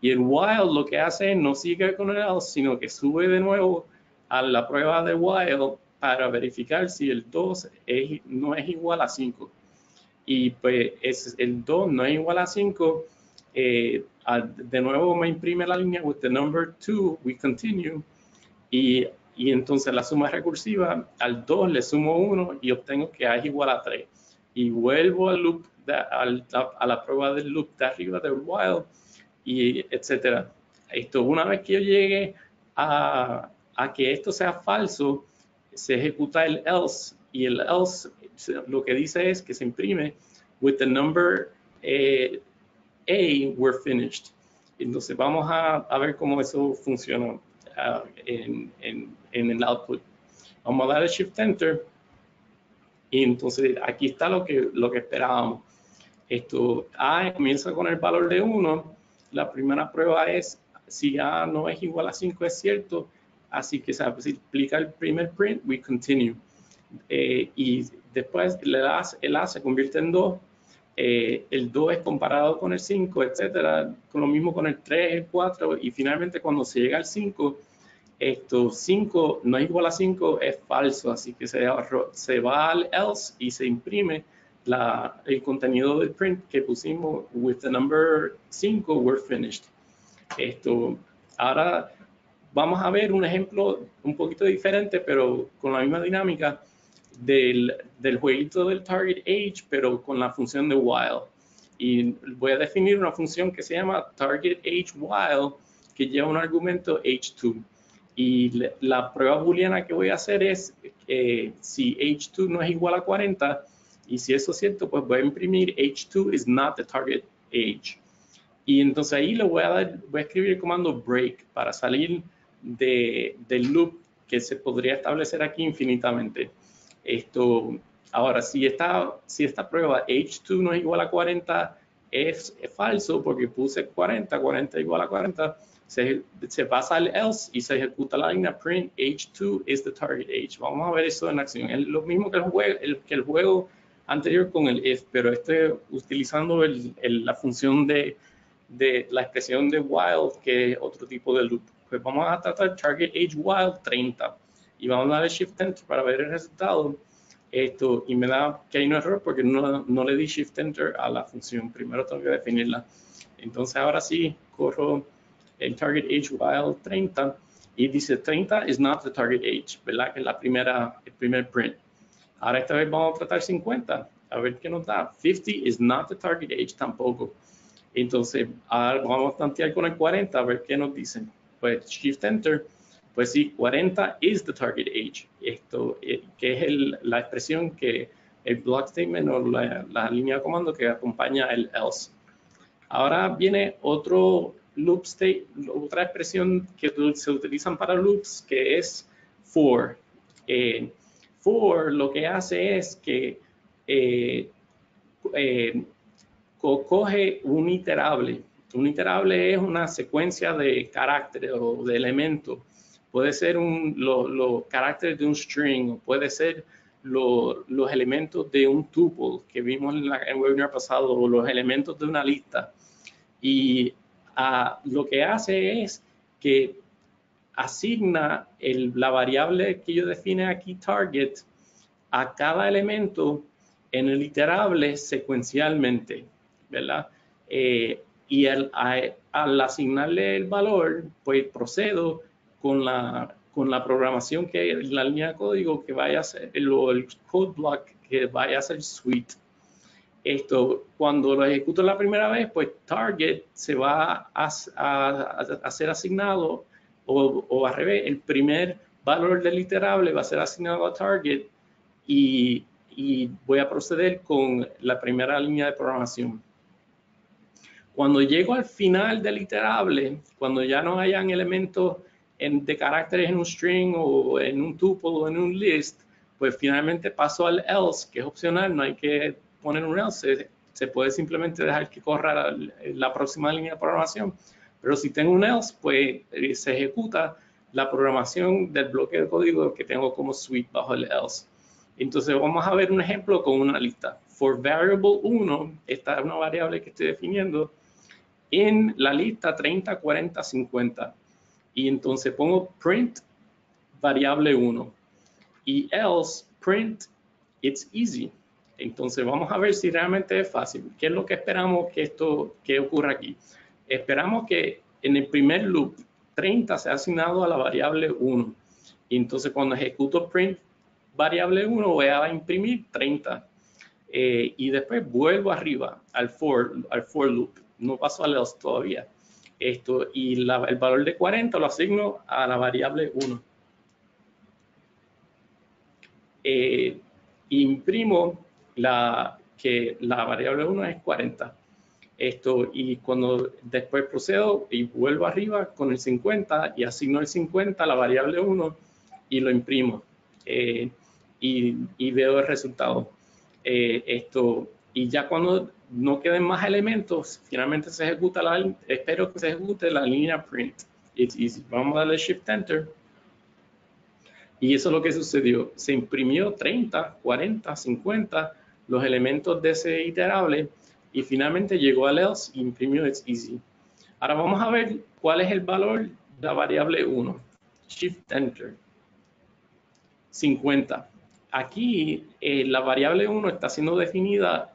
Y el while lo que hace es no sigue con el else, sino que sube de nuevo a la prueba de while para verificar si el 2 no es igual a 5. Y pues el 2 no es igual a 5. De nuevo me imprime la línea with the number 2, we continue. Y entonces la suma recursiva, al 2 le sumo 1 y obtengo que A es igual a 3. Y vuelvo al loop, a la prueba del loop de arriba del while, y etcétera. Una vez que yo llegue a que esto sea falso, se ejecuta el else, y el else lo que dice es que se imprime with the number A, we're finished. Entonces vamos a ver cómo eso funciona en el output. Vamos a darle Shift Enter y entonces aquí está lo que esperábamos. A comienza con el valor de 1. La primera prueba es si A no es igual a 5, es cierto. Así que se aplica el primer print, we continue. Y después el A se convierte en 2. El 2 es comparado con el 5, etcétera. Con lo mismo con el 3, el 4. Y finalmente cuando se llega al 5, 5 no es igual a 5, es falso. Así que se va al else y se imprime el contenido del print que pusimos with the number 5, we're finished. Ahora vamos a ver un ejemplo un poquito diferente, pero con la misma dinámica del jueguito del target age, pero con la función de while. Y voy a definir una función que se llama target age while, que lleva un argumento h2. Y la prueba booleana que voy a hacer es si h2 no es igual a 40, y si eso es cierto, pues voy a imprimir h2 is not the target age. Y entonces ahí voy a escribir el comando break para salir del loop que se podría establecer aquí infinitamente. Ahora, si esta prueba h2 no es igual a 40, es falso porque puse 40 igual a 40, se pasa al else y se ejecuta la línea print h2 is the target age. Vamos a ver eso en acción. Es lo mismo que el juego anterior con el if, pero utilizando la función de la expresión de while, que es otro tipo de loop. Pues vamos a tratar target age while 30 y vamos a darle Shift Enter para ver el resultado. Y me da que hay un error porque no le di Shift Enter a la función. Primero tengo que definirla. Entonces ahora sí corro el target age while 30 y dice 30 is not the target age, ¿verdad? Que es el primer print. Ahora esta vez vamos a tratar 50, a ver qué nos da. 50 is not the target age tampoco. Entonces ahora vamos a tantear con el 40 a ver qué nos dicen. Pues Shift Enter, pues sí, 40 is the target age. Que es la expresión que el block statement o la línea de comando que acompaña el else. Ahora viene otro loop state, otra expresión que se utilizan para loops, que es for. For lo que hace es que coge un iterable. Un iterable es una secuencia de caracteres o de elementos. Puede ser los caracteres de un string, o puede ser los elementos de un tuple que vimos en el webinar pasado, o los elementos de una lista. Y lo que hace es que asigna la variable que yo define aquí, target, a cada elemento en el iterable secuencialmente, ¿verdad? Y al asignarle el valor, pues procedo con la programación la línea de código que vaya a ser, el code block que vaya a ser sweet. Cuando lo ejecuto la primera vez, pues target se va a ser asignado, o al revés, el primer valor del iterable va a ser asignado a target y voy a proceder con la primera línea de programación. Cuando llego al final del iterable, cuando ya no hayan elementos de caracteres en un string o en un tuple o en un list, pues finalmente paso al else, que es opcional, no hay que poner un else, se puede simplemente dejar que corra la próxima línea de programación. Pero si tengo un else, pues se ejecuta la programación del bloque de código que tengo como suite bajo el else. Entonces vamos a ver un ejemplo con una lista. For variable 1, esta es una variable que estoy definiendo en la lista 30, 40, 50. Y entonces pongo print variable 1 y else print it's easy. Entonces vamos a ver si realmente es fácil. ¿Qué es lo que esperamos que ocurra aquí? Esperamos que en el primer loop 30 sea asignado a la variable 1. Y entonces cuando ejecuto print variable 1 voy a imprimir 30. Y después vuelvo arriba al for loop. No paso al else todavía. Y el valor de 40 lo asigno a la variable 1. Imprimo que la variable 1 es 40. Y cuando después procedo y vuelvo arriba con el 50 y asigno el 50 a la variable 1 y lo imprimo y veo el resultado. Y ya cuando no queden más elementos, finalmente se ejecuta espero que se ejecute la línea print. It's easy. Vamos a darle Shift Enter. Y eso es lo que sucedió. Se imprimió 30, 40, 50, los elementos de ese iterable, y finalmente llegó al else y imprimió it's easy. Ahora vamos a ver cuál es el valor de la variable 1. Shift Enter. 50. Aquí la variable 1 está siendo definida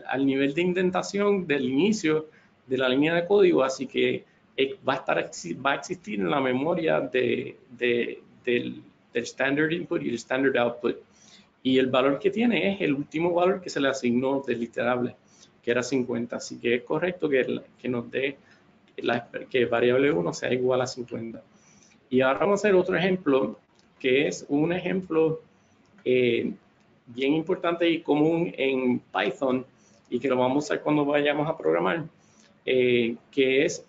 al nivel de indentación del inicio de la línea de código, así que va a existir en la memoria del standard input y el standard output. Y el valor que tiene es el último valor que se le asignó del iterable, que era 50. Así que es correcto que nos dé que variable 1 sea igual a 50. Y ahora vamos a hacer otro ejemplo, que es un ejemplo bien importante y común en Python, y que lo vamos a usar cuando vayamos a programar, que es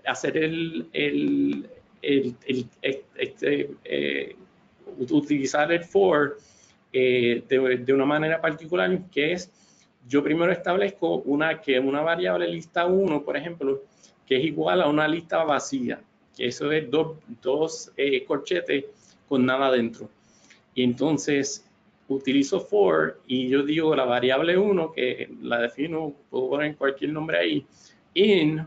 hacer utilizar el for de una manera particular, que es, yo primero establezco una variable lista 1, por ejemplo, que es igual a una lista vacía, que eso es dos corchetes con nada dentro. Y entonces utilizo for y yo digo la variable 1, que la defino, puedo poner cualquier nombre ahí, en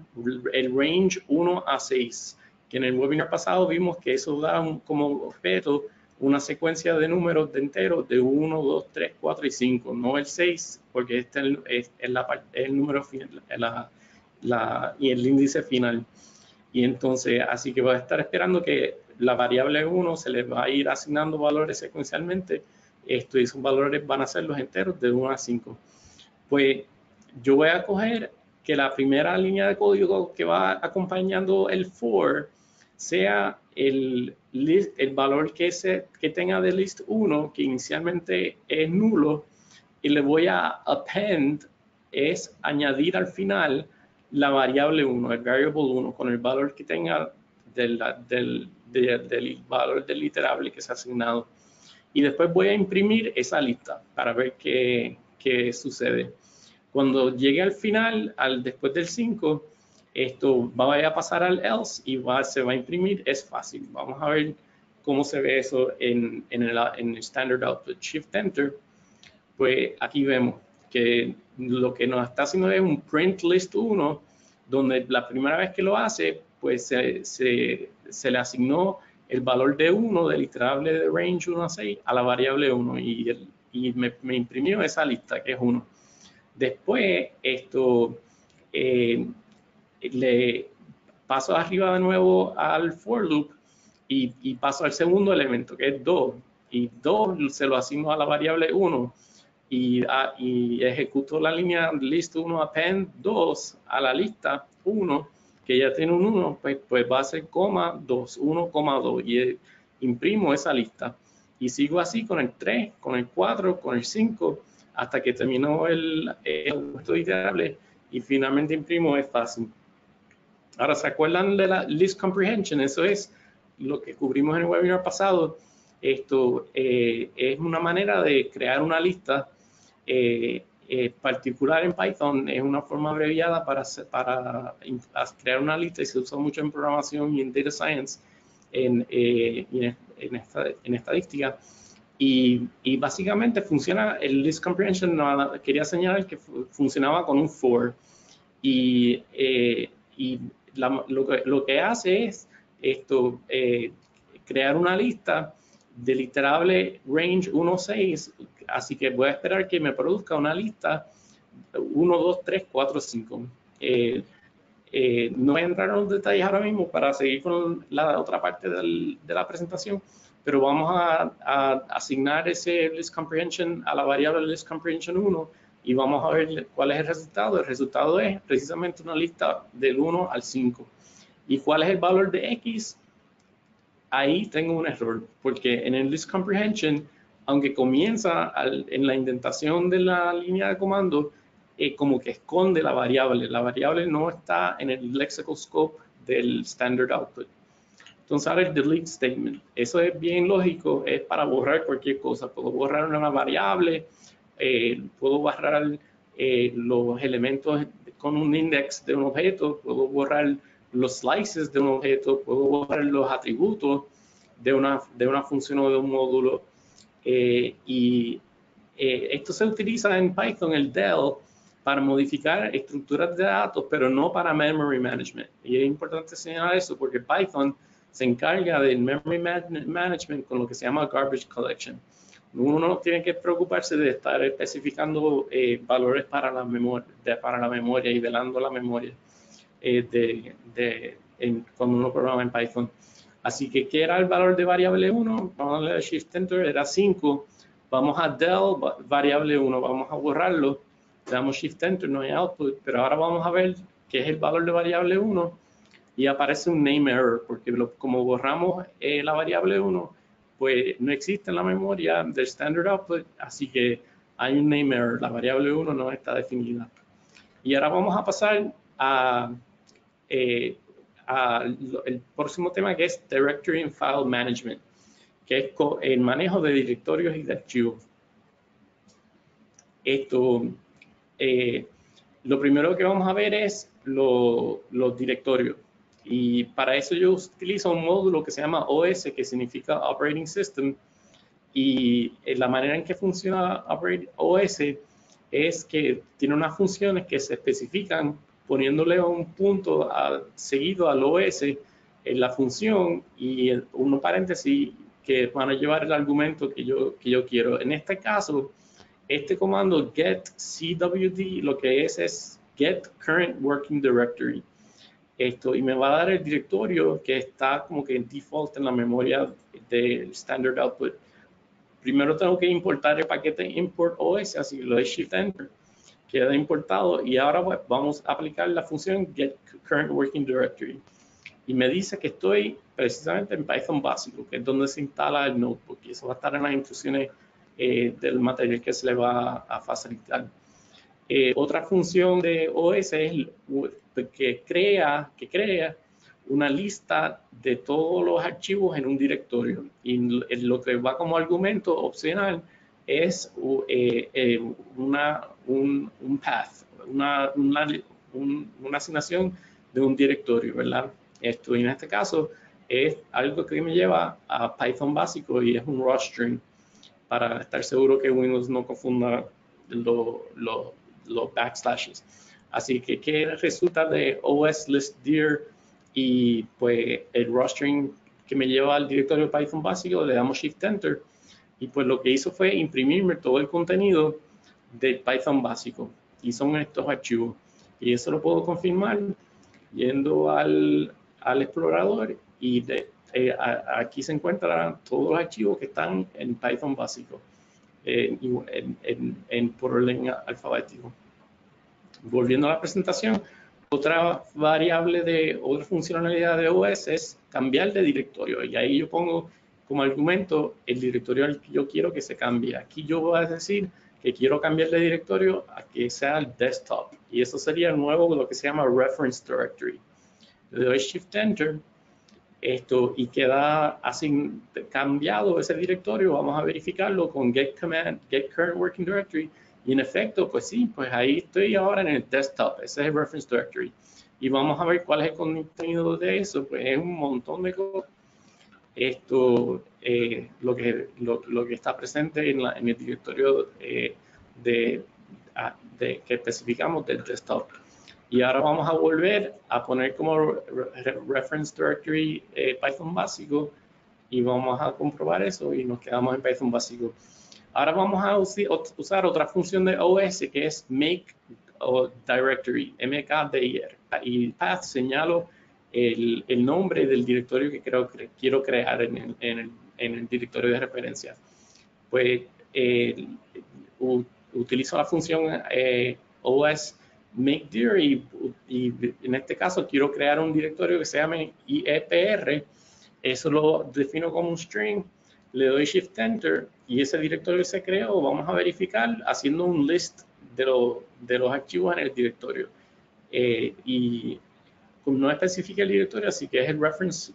el range 1 a 6, que en el webinar pasado vimos que eso da como objeto una secuencia de números de enteros de 1, 2, 3, 4 y 5, no el 6, porque este es el número final, y el índice final. Y entonces, así que voy a estar esperando que la variable 1 se le va a ir asignando valores secuencialmente. Y esos valores van a ser los enteros de 1 a 5. Pues yo voy a coger que la primera línea de código que va acompañando el for sea el valor que tenga de list 1, que inicialmente es nulo, y le voy a append, es añadir al final la variable 1, el variable 1, con el valor que tenga del valor del iterable que se ha asignado. Y después voy a imprimir esa lista para ver qué sucede. Cuando llegue al final, después del 5, esto va a pasar al else y se va a imprimir. Es fácil. Vamos a ver cómo se ve eso en el standard output. Shift Enter. Pues aquí vemos que lo que nos está haciendo es un print list 1, donde la primera vez que lo hace, pues se le asignó el valor de 1 del iterable de range 1 a 6 a la variable 1 y me imprimió esa lista que es 1. Después le paso arriba de nuevo al for loop y paso al segundo elemento, que es 2, y 2 se lo asigno a la variable 1 y ejecuto la línea list 1 append 2 a la lista 1, que ya tiene un 1, pues va a ser coma 2, 1, 2, y imprimo esa lista. Y sigo así con el 3, con el 4, con el 5, hasta que termino el iterable y finalmente imprimo. Es fácil. Ahora, ¿se acuerdan de la list comprehension? Eso es lo que cubrimos en el webinar pasado. Esto es una manera de crear una lista particular en Python es una forma abreviada para crear una lista y se usa mucho en programación y en data science, en estadística. Y básicamente funciona, el list comprehension, quería señalar que funcionaba con un for. Y lo que hace es crear una lista del iterable range 1, 6, así que voy a esperar que me produzca una lista 1, 2, 3, 4, 5. No voy a entrar en los detalles ahora mismo para seguir con la otra parte de la presentación, pero vamos a asignar ese list comprehension a la variable list comprehension 1 y vamos a ver cuál es el resultado. El resultado es precisamente una lista del 1 al 5. ¿Y cuál es el valor de X? Ahí tengo un error, porque en el list comprehension, aunque comienza en la indentación de la línea de comando, como que esconde la variable. La variable no está en el lexical scope del standard output. Entonces ahora el delete statement. Eso es bien lógico, es para borrar cualquier cosa. Puedo borrar una variable, puedo borrar los elementos con un index de un objeto, puedo borrar los slices de un objeto, puedo borrar los atributos de una función o de un módulo. Esto se utiliza en Python, el del, para modificar estructuras de datos, pero no para memory management. Y es importante señalar eso porque Python se encarga del memory management con lo que se llama garbage collection. Uno no tiene que preocuparse de estar especificando valores para la memoria y velando la memoria cuando uno programa en Python. Así que, ¿qué era el valor de variable 1? Vamos a darle Shift Enter, era 5. Vamos a del variable 1, vamos a borrarlo. Le damos Shift Enter, no hay output, pero ahora vamos a ver qué es el valor de variable 1 y aparece un name error, porque como borramos la variable 1, pues no existe en la memoria del standard output, así que hay un name error, la variable 1 no está definida. Y ahora vamos a pasar el próximo tema, que es Directory and File Management, que es el manejo de directorios y de archivos. Lo primero que vamos a ver es los directorios. Y para eso yo utilizo un módulo que se llama OS, que significa Operating System. Y la manera en que funciona OS es que tiene unas funciones que se especifican poniéndole un punto seguido al OS en la función y unos paréntesis que van a llevar el argumento que yo quiero. En este caso, este comando get cwd lo que es get current working directory. Y me va a dar el directorio que está como que en default en la memoria del standard output. Primero tengo que importar el paquete import OS, así que lo doy Shift Enter, queda importado y ahora vamos a aplicar la función get current working directory. Y me dice que estoy precisamente en Python básico, que es donde se instala el notebook, y eso va a estar en las instrucciones del material que se le va a facilitar. Otra función de OS es que crea una lista de todos los archivos en un directorio. Y lo que va como argumento opcional es un path, una asignación de un directorio, ¿verdad? Y en este caso es algo que me lleva a Python básico y es un raw string para estar seguro que Windows no confunda los backslashes. Así que, ¿qué resulta de OS list dir? Y pues el raw string que me lleva al directorio de Python básico, le damos Shift Enter. Y pues lo que hizo fue imprimirme todo el contenido de Python básico. Y son estos archivos. Y eso lo puedo confirmar yendo al explorador y aquí se encuentran todos los archivos que están en Python básico por orden alfabético. Volviendo a la presentación, otra funcionalidad de OS es cambiar de directorio y ahí yo pongo como argumento el directorio al que yo quiero que se cambie. Aquí yo voy a decir que quiero cambiar de directorio a que sea el desktop y eso sería nuevo lo que se llama reference directory. Le doy Shift Enter y queda así cambiado ese directorio. Vamos a verificarlo con get command, get current working directory Y en efecto, pues sí, pues ahí estoy ahora en el desktop, ese es el reference directory. Y vamos a ver cuál es el contenido de eso, pues es un montón de cosas. Esto, lo que está presente en el directorio que especificamos del desktop. Y ahora vamos a volver a poner como reference directory Python básico y vamos a comprobar eso y nos quedamos en Python básico. Ahora vamos a usar otra función de OS que es make directory, mkdir. Y path señalo el nombre del directorio que quiero crear en el directorio de referencia. Pues utilizo la función OS makedir y en este caso quiero crear un directorio que se llame IEPR. Eso lo defino como un string, le doy Shift Enter y ese directorio se creó. Vamos a verificar haciendo un list de los archivos en el directorio. Y no especifica el directorio, así que es el reference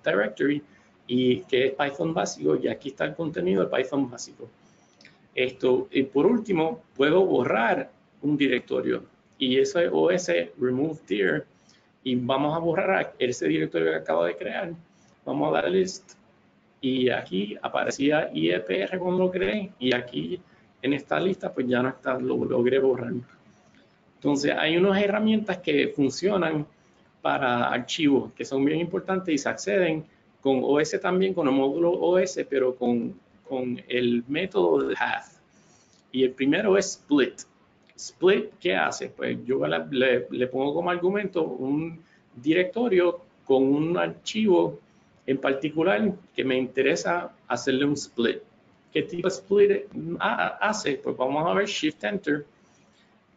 directory y que es Python básico, y aquí está el contenido de Python básico. Y por último, puedo borrar un directorio y eso es OS remove dir y vamos a borrar ese directorio que acabo de crear. Vamos a dar list y aquí aparecía IEPR cuando lo creé y aquí en esta lista pues ya no está, lo logré borrar. Entonces hay unas herramientas que funcionan para archivos que son bien importantes y se acceden con OS también, con el módulo OS, pero con el método de path. Y el primero es split. Split, ¿qué hace? Pues yo le pongo como argumento un directorio con un archivo en particular que me interesa hacerle un split. ¿Qué tipo de split hace? Pues vamos a ver Shift Enter.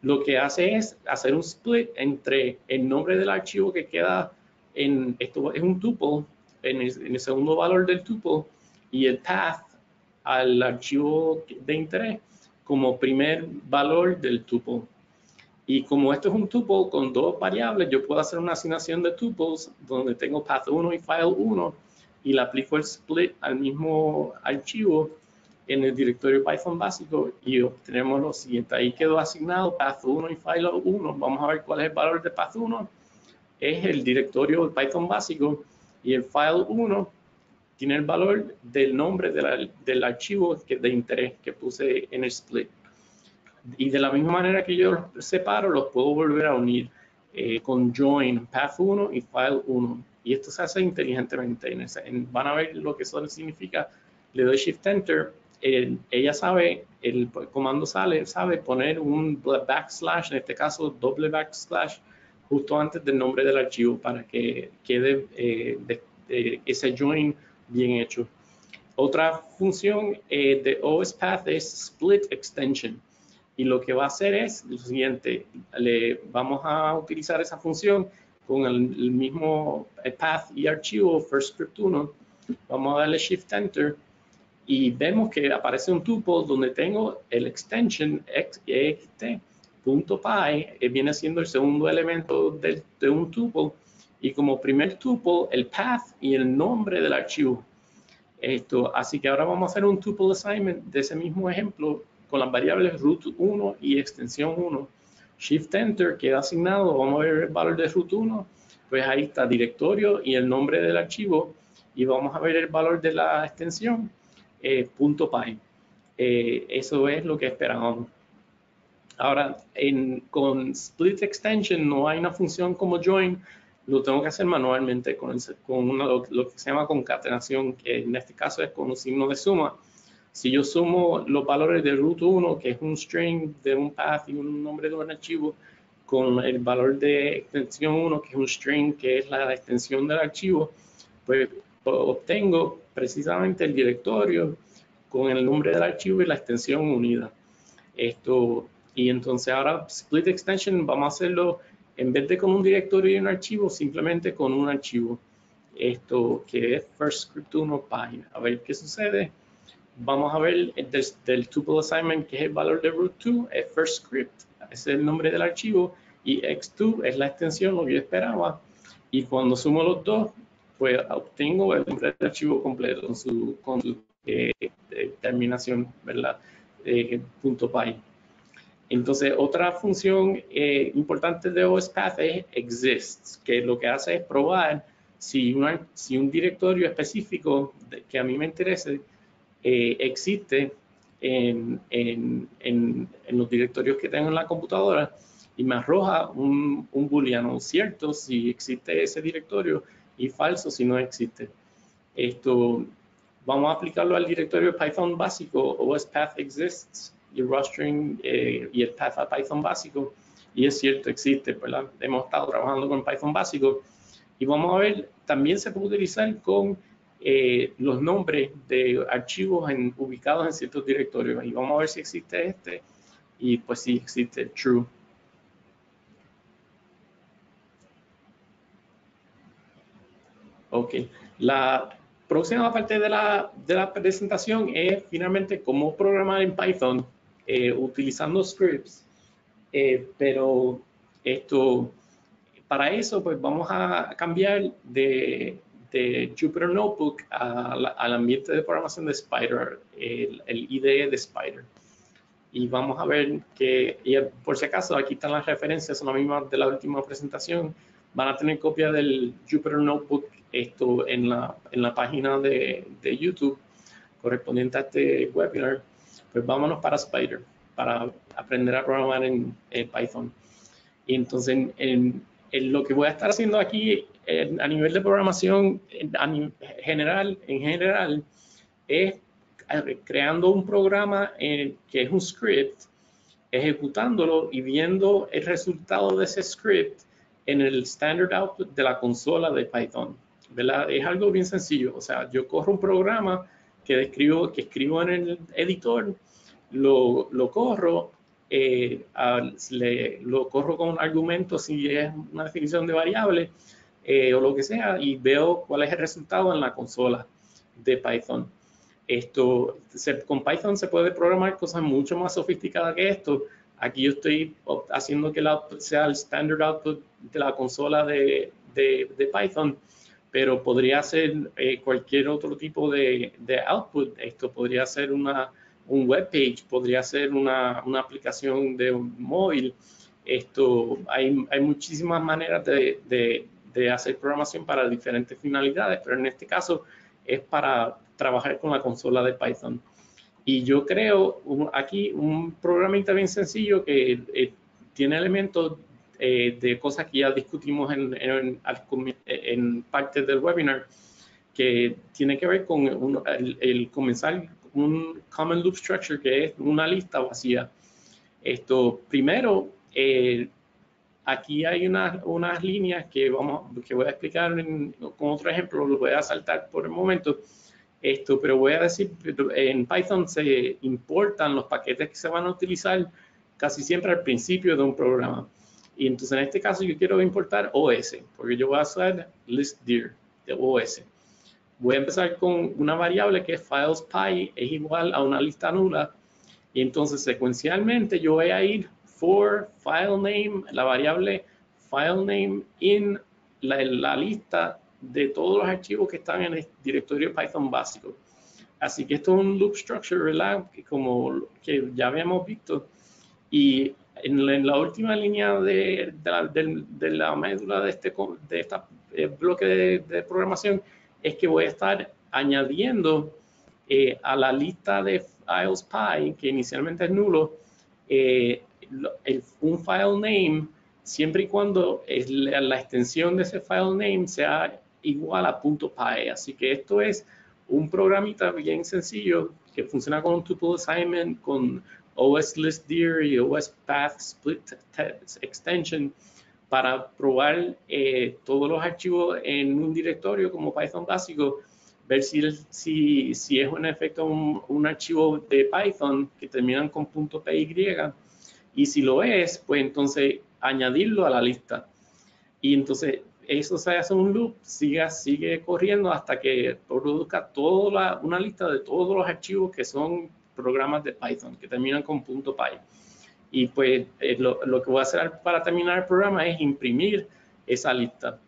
Lo que hace es hacer un split entre el nombre del archivo que queda esto es un tuple, en el segundo valor del tuple, y el path al archivo de interés como primer valor del tuple. Y como esto es un tuple con dos variables, yo puedo hacer una asignación de tuples donde tengo path 1 y file 1 y le aplico el split al mismo archivo en el directorio Python básico y obtenemos lo siguiente. Ahí quedó asignado path 1 y file 1. Vamos a ver cuál es el valor de path 1. Es el directorio Python básico y el file 1 tiene el valor del nombre del archivo de interés que puse en el split. Y de la misma manera que yo los separo, los puedo volver a unir con join path 1 y file 1. Y esto se hace inteligentemente. Van a ver lo que eso significa. Le doy Shift Enter. Ella sabe, el comando sabe poner un backslash, en este caso doble backslash, justo antes del nombre del archivo para que quede ese join bien hecho. Otra función de OSPath es split extension. Y lo que va a hacer es lo siguiente, vamos a utilizar esa función con el mismo path y archivo firstscript1. Vamos a darle Shift Enter y vemos que aparece un tuple donde tengo el extension ext.py, viene siendo el segundo elemento de un tuple y como primer tuple el path y el nombre del archivo. Así que ahora vamos a hacer un tuple assignment de ese mismo ejemplo con las variables root 1 y extensión 1. Shift Enter queda asignado, vamos a ver el valor de root 1, pues ahí está directorio y el nombre del archivo y vamos a ver el valor de la extensión .py. Eso es lo que esperábamos. Ahora, con Split Extension no hay una función como join, lo tengo que hacer manualmente con lo que se llama concatenación, que en este caso es con un signo de suma. Si yo sumo los valores de root 1, que es un string de un path y un nombre de un archivo, con el valor de extensión 1, que es un string, que es la extensión del archivo, pues obtengo precisamente el directorio con el nombre del archivo y la extensión unida. Y entonces ahora Split Extension vamos a hacerlo en vez de con un directorio y un archivo, simplemente con un archivo. Que es firstscript1py. A ver qué sucede. Vamos a ver del tuple assignment, que es el valor de root 2, es firstscript, ese es el nombre del archivo, y x2 es la extensión, lo que yo esperaba. Y cuando sumo los dos, pues obtengo el nombre del archivo completo con su terminación, ¿verdad? .py. Entonces, otra función importante de OSPath es exists, que lo que hace es probar si un directorio específico que a mí me interese existe en los directorios que tengo en la computadora, y me arroja un booleano cierto si existe ese directorio y falso si no existe. Esto vamos a aplicarlo al directorio Python básico, OSPath exists, y rostering y el path a Python básico, y es cierto, existe, ¿verdad? Hemos estado trabajando con Python básico, y vamos a ver, también se puede utilizar con los nombres de archivos ubicados en ciertos directorios, y vamos a ver si existe este, y pues sí existe, true. Ok, la próxima parte de la presentación es finalmente cómo programar en Python utilizando scripts, pero para eso pues vamos a cambiar de Jupyter Notebook al ambiente de programación de Spyder, el IDE de Spyder. Y vamos a ver que, y por si acaso, aquí están las referencias, son las mismas de la última presentación. Van a tener copia del Jupyter Notebook en la página de YouTube correspondiente a este webinar. Pues vámonos para Spyder, para aprender a programar en Python. Y entonces, en lo que voy a estar haciendo aquí a nivel de programación en general, es creando un programa que es un script, ejecutándolo y viendo el resultado de ese script en el standard output de la consola de Python, ¿verdad? Es algo bien sencillo. O sea, yo corro un programa que escribo en el editor, lo corro, lo corro con un argumento si es una definición de variable o lo que sea, y veo cuál es el resultado en la consola de Python. Con Python se puede programar cosas mucho más sofisticadas que esto. Aquí yo estoy haciendo que el output sea el standard output de la consola de Python, pero podría ser cualquier otro tipo de output. Esto podría ser un web page, podría ser una aplicación de un móvil. Hay muchísimas maneras de hacer programación para diferentes finalidades, pero en este caso es para trabajar con la consola de Python. Y yo creo aquí un programita bien sencillo que tiene elementos de cosas que ya discutimos en parte del webinar, que tiene que ver con el comenzar un Common Loop Structure, que es una lista vacía. Primero, aquí hay unas líneas que voy a explicar con otro ejemplo, lo voy a saltar por el momento. Pero voy a decir, en Python se importan los paquetes que se van a utilizar casi siempre al principio de un programa. Y entonces en este caso yo quiero importar OS, porque yo voy a usar listdir de OS. Voy a empezar con una variable que es filespy, es igual a una lista nula. Y entonces secuencialmente yo voy a ir for filename, la variable filename in la lista de todos los archivos que están en el directorio Python básico. Así que esto es un loop structure, ¿verdad? Como que ya habíamos visto. Y en la última línea de la médula de este bloque de programación es que voy a estar añadiendo a la lista de filespy, que inicialmente es nulo, un file name, siempre y cuando la extensión de ese file name sea igual a .py. Así que esto es un programita bien sencillo que funciona con un tuple assignment, con OSListdir y OSPath split extension, para probar todos los archivos en un directorio como Python básico, ver si es en efecto un archivo de Python que terminan con .py, y si lo es, pues entonces añadirlo a la lista. Y entonces eso se hace un loop, sigue corriendo hasta que produzca una lista de todos los archivos que son programas de Python que terminan con .py. Y pues lo que voy a hacer para terminar el programa es imprimir esa lista.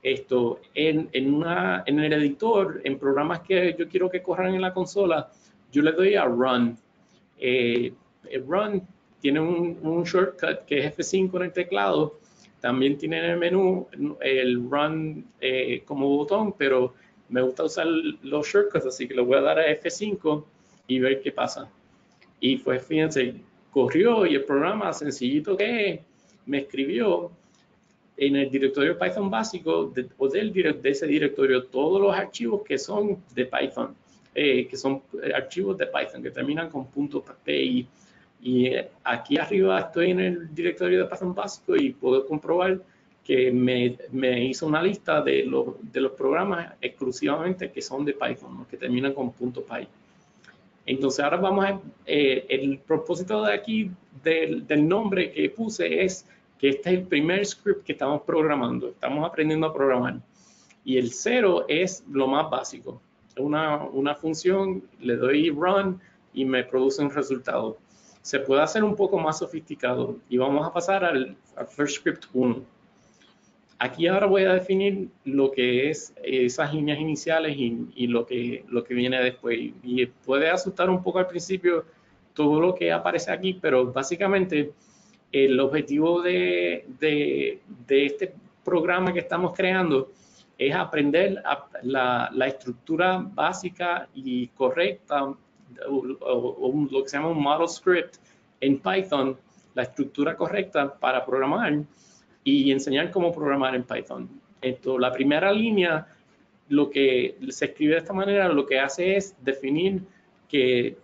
En el editor, en programas que yo quiero que corran en la consola, yo le doy a run. Run tiene un shortcut que es F5 en el teclado. También tiene en el menú el run como botón, pero me gusta usar los shortcuts, así que le voy a dar a F5 y ver qué pasa. Y pues fíjense, corrió y el programa, sencillito que es, me escribió en el directorio Python básico de ese directorio todos los archivos que son de Python, que son archivos de Python que terminan con .py. Y aquí arriba estoy en el directorio de Python básico y puedo comprobar que me hizo una lista de los programas exclusivamente que son de Python, ¿no? Que terminan con .py. Entonces ahora vamos a, el propósito de aquí del nombre que puse es que este es el primer script que estamos programando, estamos aprendiendo a programar. Y el 0 es lo más básico, una función, le doy run y me produce un resultado. Se puede hacer un poco más sofisticado y vamos a pasar al first script 1. Aquí ahora voy a definir lo que es esas líneas iniciales y lo que viene después. Y puede asustar un poco al principio todo lo que aparece aquí, pero básicamente el objetivo de este programa que estamos creando es aprender la estructura básica y correcta, o lo que se llama un model script en Python, la estructura correcta para programar y enseñar cómo programar en Python. Entonces, la primera línea, lo que se escribe de esta manera, lo que hace es definir que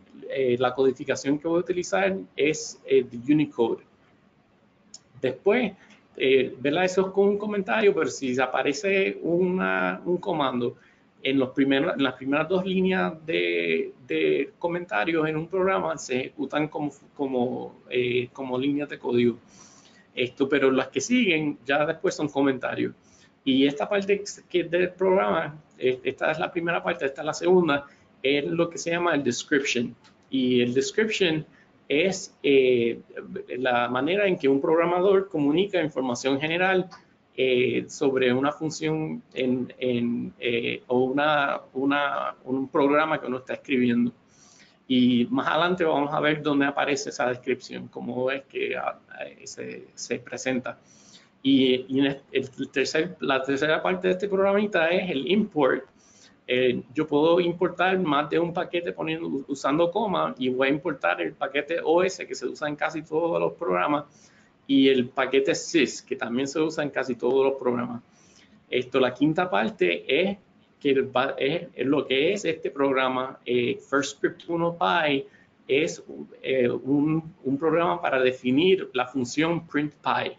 la codificación que voy a utilizar es de Unicode. Después, ¿verdad? Eso es con un comentario, pero si aparece un comando en las primeras dos líneas de comentarios en un programa, se ejecutan como líneas de código. Pero las que siguen ya después son comentarios. Y esta parte que del programa, esta es la primera parte, esta es la segunda, es lo que se llama el description. Y el description es la manera en que un programador comunica información general sobre una función o un programa que uno está escribiendo. Y más adelante vamos a ver dónde aparece esa descripción, cómo es que se presenta. Y en la tercera parte de este programita es el import. Yo puedo importar más de un paquete usando coma y voy a importar el paquete OS que se usa en casi todos los programas y el paquete sys que también se usa en casi todos los programas. La quinta parte es lo que es este programa, FirstScript1Py, es un programa para definir la función printPy,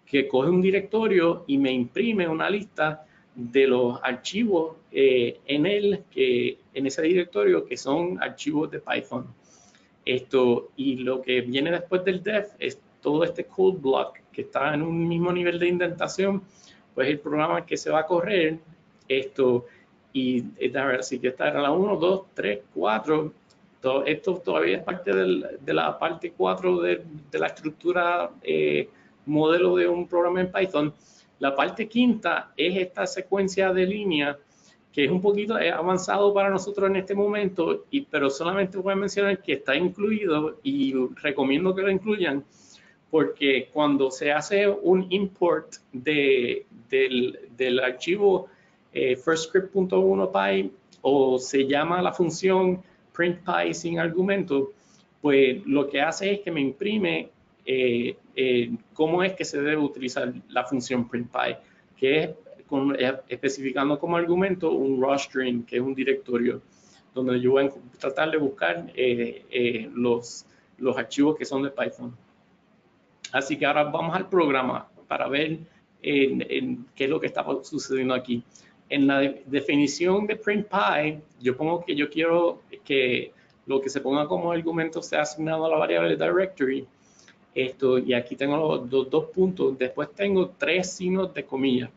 que coge un directorio y me imprime una lista de los archivos en ese directorio que son archivos de Python. Y lo que viene después del def es todo este code block que está en un mismo nivel de indentación, pues el programa que se va a correr y así que está en la 1, 2, 3, 4. Esto todavía es parte de la parte 4 de la estructura modelo de un programa en Python. La parte quinta es esta secuencia de líneas que es un poquito avanzado para nosotros en este momento, pero solamente voy a mencionar que está incluido y recomiendo que lo incluyan porque cuando se hace un import del archivo FirstScript.1Py o se llama la función printPy sin argumento, pues lo que hace es que me imprime cómo es que se debe utilizar la función printPy, que es especificando como argumento un raw string, que es un directorio donde yo voy a tratar de buscar los archivos que son de Python. Así que ahora vamos al programa para ver qué es lo que está sucediendo aquí. En la definición de printPy, yo pongo que yo quiero que lo que se ponga como argumento sea asignado a la variable directory. Y aquí tengo los dos puntos. Después tengo 3 signos de comillas.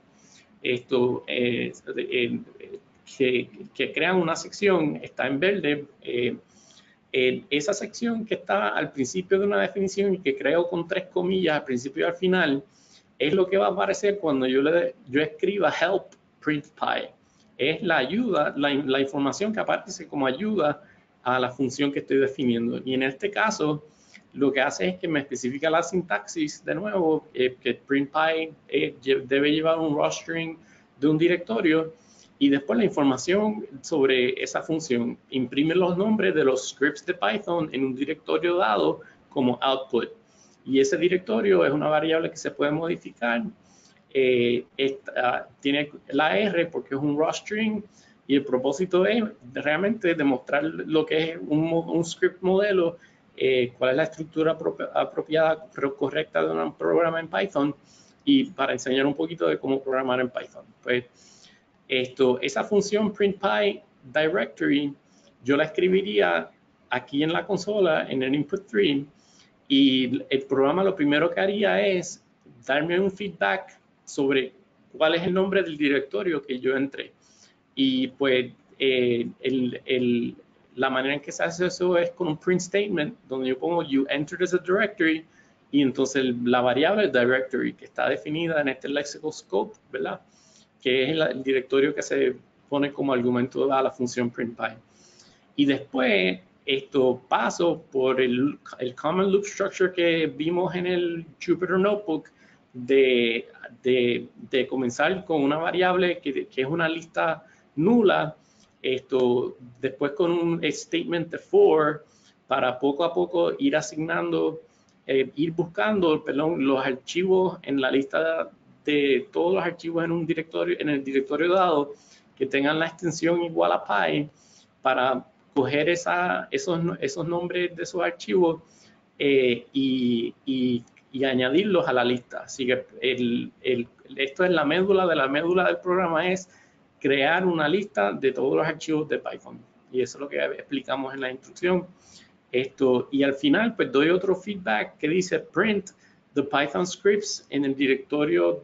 Que crean una sección, está en verde. Esa sección que está al principio de una definición y que creo con 3 comillas al principio y al final, es lo que va a aparecer cuando yo escriba help printPy. Es la ayuda, la información que aparece como ayuda a la función que estoy definiendo. Y en este caso, lo que hace es que me especifica la sintaxis de nuevo, que printpy debe llevar un raw string de un directorio y después la información sobre esa función. Imprime los nombres de los scripts de Python en un directorio dado como output. Y ese directorio es una variable que se puede modificar. Tiene la R porque es un raw string y el propósito es realmente demostrar lo que es un script modelo, cuál es la estructura apropiada, correcta de un programa en Python y para enseñar un poquito de cómo programar en Python. Pues esa función printpy directory yo la escribiría aquí en la consola en el input 3 y el programa lo primero que haría es darme un feedback sobre cuál es el nombre del directorio que yo entré. Y pues la manera en que se hace eso es con un print statement donde yo pongo you entered as a directory y entonces la variable directory que está definida en este lexical scope, ¿verdad? Que es el directorio que se pone como argumento a la función printpy. Y después paso por el common loop structure que vimos en el Jupyter Notebook de comenzar con una variable que es una lista nula, después con un statement de for para poco a poco ir asignando, ir buscando, perdón, los archivos en la lista de todos los archivos en un directorio, en el directorio dado que tengan la extensión igual a pi para coger esos nombres de esos archivos y añadirlos a la lista. Así que esto es la médula de la médula del programa, es crear una lista de todos los archivos de Python. Y eso es lo que explicamos en la instrucción. Y al final, pues doy otro feedback que dice print the Python scripts en el directorio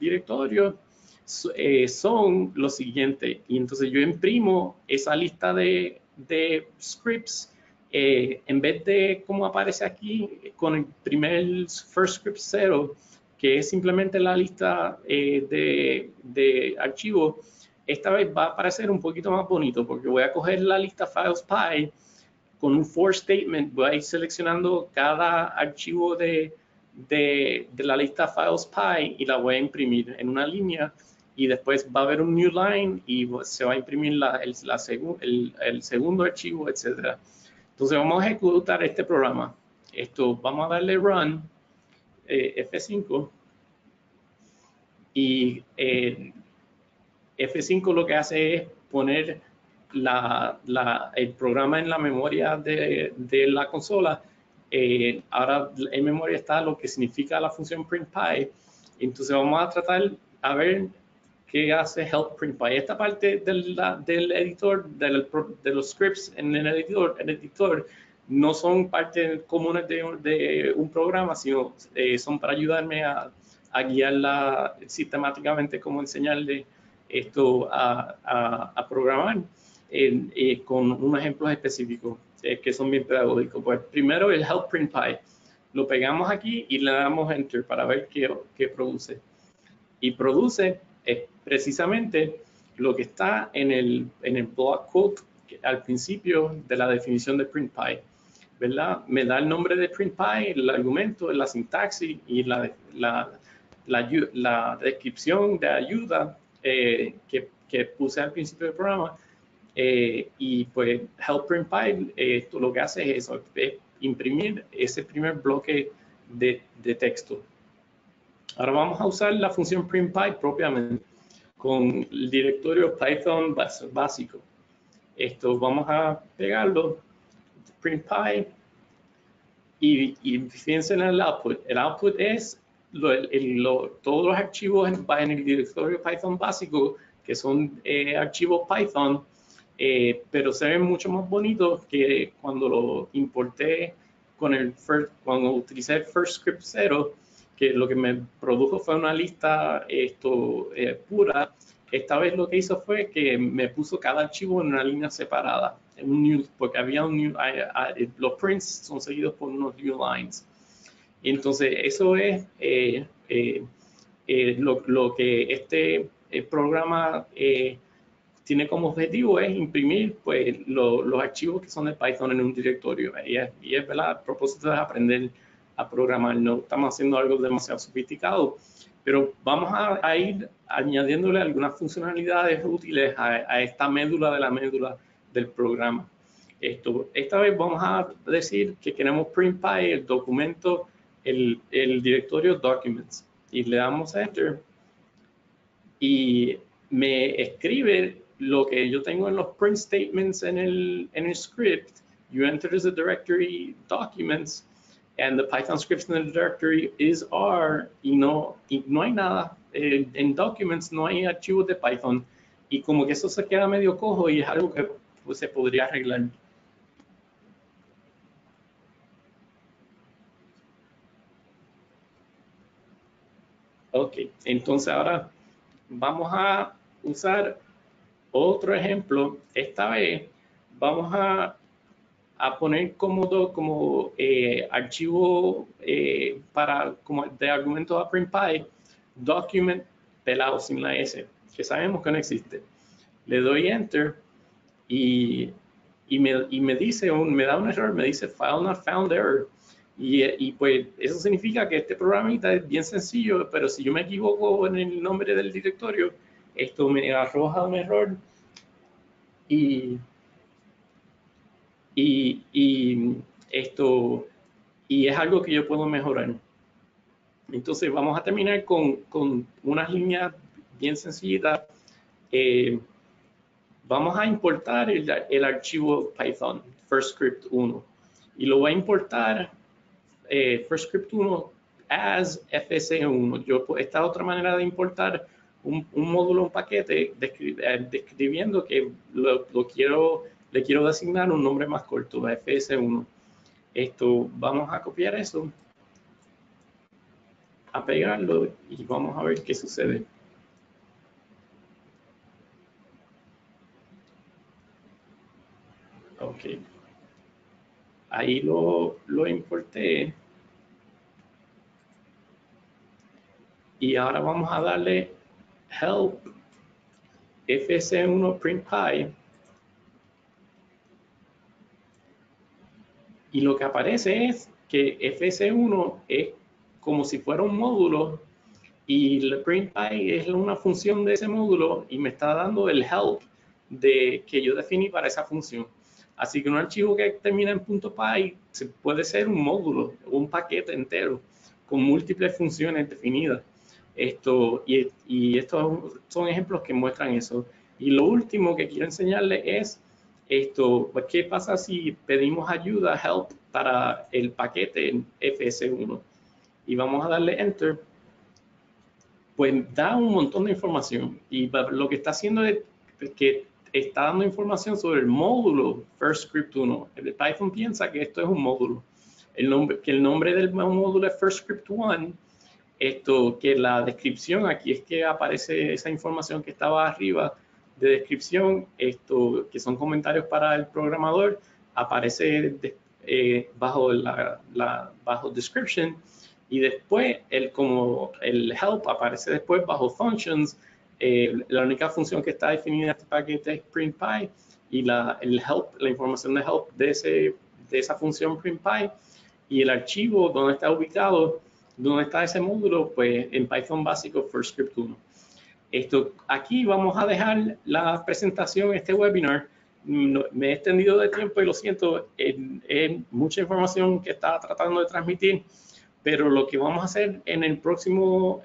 son los siguientes. Y entonces yo imprimo esa lista de scripts en vez de como aparece aquí con el primer first script 0, que es simplemente la lista de archivos. Esta vez va a aparecer un poquito más bonito porque voy a coger la lista files.py con un for statement, voy a ir seleccionando cada archivo de la lista files.py y la voy a imprimir en una línea y después va a haber un new line y se va a imprimir el segundo archivo, etcétera. Entonces vamos a ejecutar este programa. Vamos a darle run, F5 y F5 lo que hace es poner el programa en la memoria de la consola. Ahora en memoria está lo que significa la función printpy. Entonces vamos a tratar a ver qué hace help printpy. Esta parte del editor, de los scripts en el editor no son partes comunes de un programa, sino son para ayudarme a guiarla sistemáticamente, cómo enseñarle esto a programar con unos ejemplos específicos que son bien pedagógicos. Pues primero el help printpy. Lo pegamos aquí y le damos enter para ver qué produce. Y produce precisamente lo que está en el block quote al principio de la definición de printpy, ¿verdad? Me da el nombre de printpy, el argumento, la sintaxis y la descripción de ayuda que puse al principio del programa. Y pues help printpy lo que hace es eso, es imprimir ese primer bloque de texto. Ahora vamos a usar la función printpy propiamente con el directorio Python básico. Vamos a pegarlo, printpy, y fíjense en el output. El output es todos los archivos en el directorio Python básico, que son archivos Python, pero se ven mucho más bonitos que cuando lo importé cuando utilicé el first script 0, que lo que me produjo fue una lista pura. Esta vez lo que hizo fue que me puso cada archivo en una línea separada, porque había los prints son seguidos por unos new lines. Entonces eso es lo que este programa tiene como objetivo, es imprimir pues los archivos que son de Python en un directorio. Y es verdad, el propósito es aprender a programar, no estamos haciendo algo demasiado sofisticado, pero vamos a ir añadiéndole algunas funcionalidades útiles a esta médula de la médula del programa. Esta vez vamos a decir que queremos printpy el documento, el directorio documents, y le damos enter y me escribe lo que yo tengo en los print statements en el script. You enter the directory documents and the Python scripts in the directory is R, y no hay nada en documents, no hay archivos de Python, y como que eso se queda medio cojo y es algo que pues, se podría arreglar. Ok, entonces ahora vamos a usar otro ejemplo. Esta vez vamos a poner como archivo como de argumentos a printpy document pelado sin la S, que sabemos que no existe. Le doy enter y me dice, me da un error, me dice file not found error. Y pues eso significa que este programita es bien sencillo, pero si yo me equivoco en el nombre del directorio, esto me arroja un error y es algo que yo puedo mejorar. Entonces vamos a terminar con unas líneas bien sencillitas. Vamos a importar el archivo Python, FirstScript 1, y lo voy a importar FirstScript 1 as fs1. Esta otra manera de importar un módulo, un paquete, describiendo que le quiero designar un nombre más corto, fs1. Vamos a copiar eso, a pegarlo y vamos a ver qué sucede. Ok. Ahí lo importé. Y ahora vamos a darle help fs1 printpy. Y lo que aparece es que fs1 es como si fuera un módulo y el printpy es una función de ese módulo y me está dando el help que yo definí para esa función. Así que un archivo que termina en .py puede ser un módulo, un paquete entero con múltiples funciones definidas. Y estos son ejemplos que muestran eso. Y lo último que quiero enseñarles es pues, ¿qué pasa si pedimos ayuda, help, para el paquete en fs1? Y vamos a darle enter. Pues da un montón de información y lo que está haciendo es que está dando información sobre el módulo FirstScript 1. El Python piensa que esto es un módulo. Que el nombre del módulo es FirstScript 1. Que la descripción, aquí es que aparece esa información que estaba arriba de descripción, que son comentarios para el programador, aparece bajo bajo description. Y después, como el help aparece después bajo functions, la única función que está definida en este paquete es printpy, y el help, la información de help de esa función printpy, y el archivo donde está ubicado, donde está ese módulo, pues en Python básico FirstScript 1. Aquí vamos a dejar la presentación, este webinar. Me he extendido de tiempo y lo siento, es mucha información que estaba tratando de transmitir. Pero lo que vamos a hacer en el próximo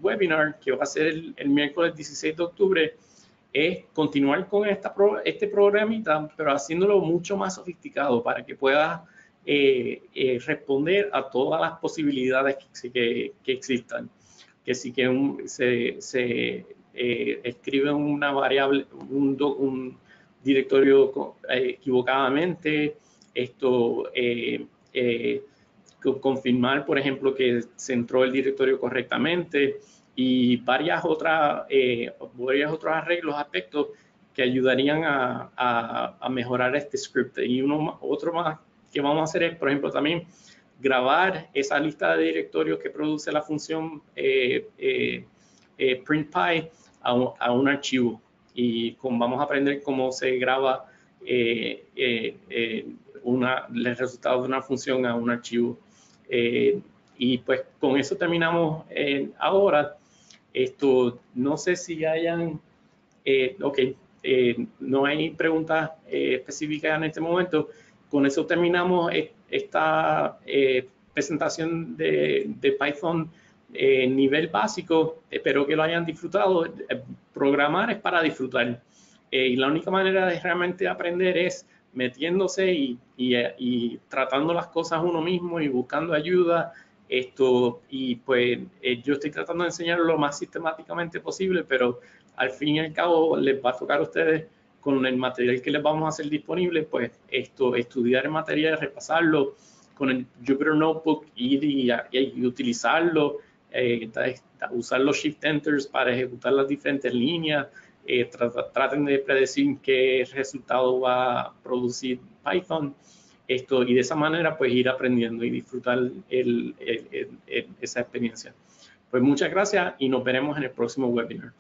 webinar, que va a ser el miércoles 16 de octubre, es continuar con este programita, pero haciéndolo mucho más sofisticado para que pueda responder a todas las posibilidades que existan. Que si que se escribe una variable, un directorio equivocadamente, confirmar, por ejemplo, que se entró el directorio correctamente y varios otros arreglos, aspectos que ayudarían a mejorar este script. Y otro más que vamos a hacer es, por ejemplo, también grabar esa lista de directorios que produce la función printpy a un archivo. Y vamos a aprender cómo se graba el resultado de una función a un archivo. Y pues con eso terminamos ahora. No sé si hayan, no hay preguntas específicas en este momento. Con eso terminamos esta presentación de Python nivel básico. Espero que lo hayan disfrutado. Programar es para disfrutar. Y la única manera de realmente aprender es metiéndose y tratando las cosas uno mismo y buscando ayuda. Y pues yo estoy tratando de enseñarlo lo más sistemáticamente posible, pero al fin y al cabo les va a tocar a ustedes con el material que les vamos a hacer disponible, pues estudiar el material, repasarlo con el Jupyter Notebook, ir y utilizarlo, usar los Shift Enters para ejecutar las diferentes líneas, traten de predecir qué resultado va a producir Python, y de esa manera pues ir aprendiendo y disfrutar esa experiencia. Pues muchas gracias y nos veremos en el próximo webinar.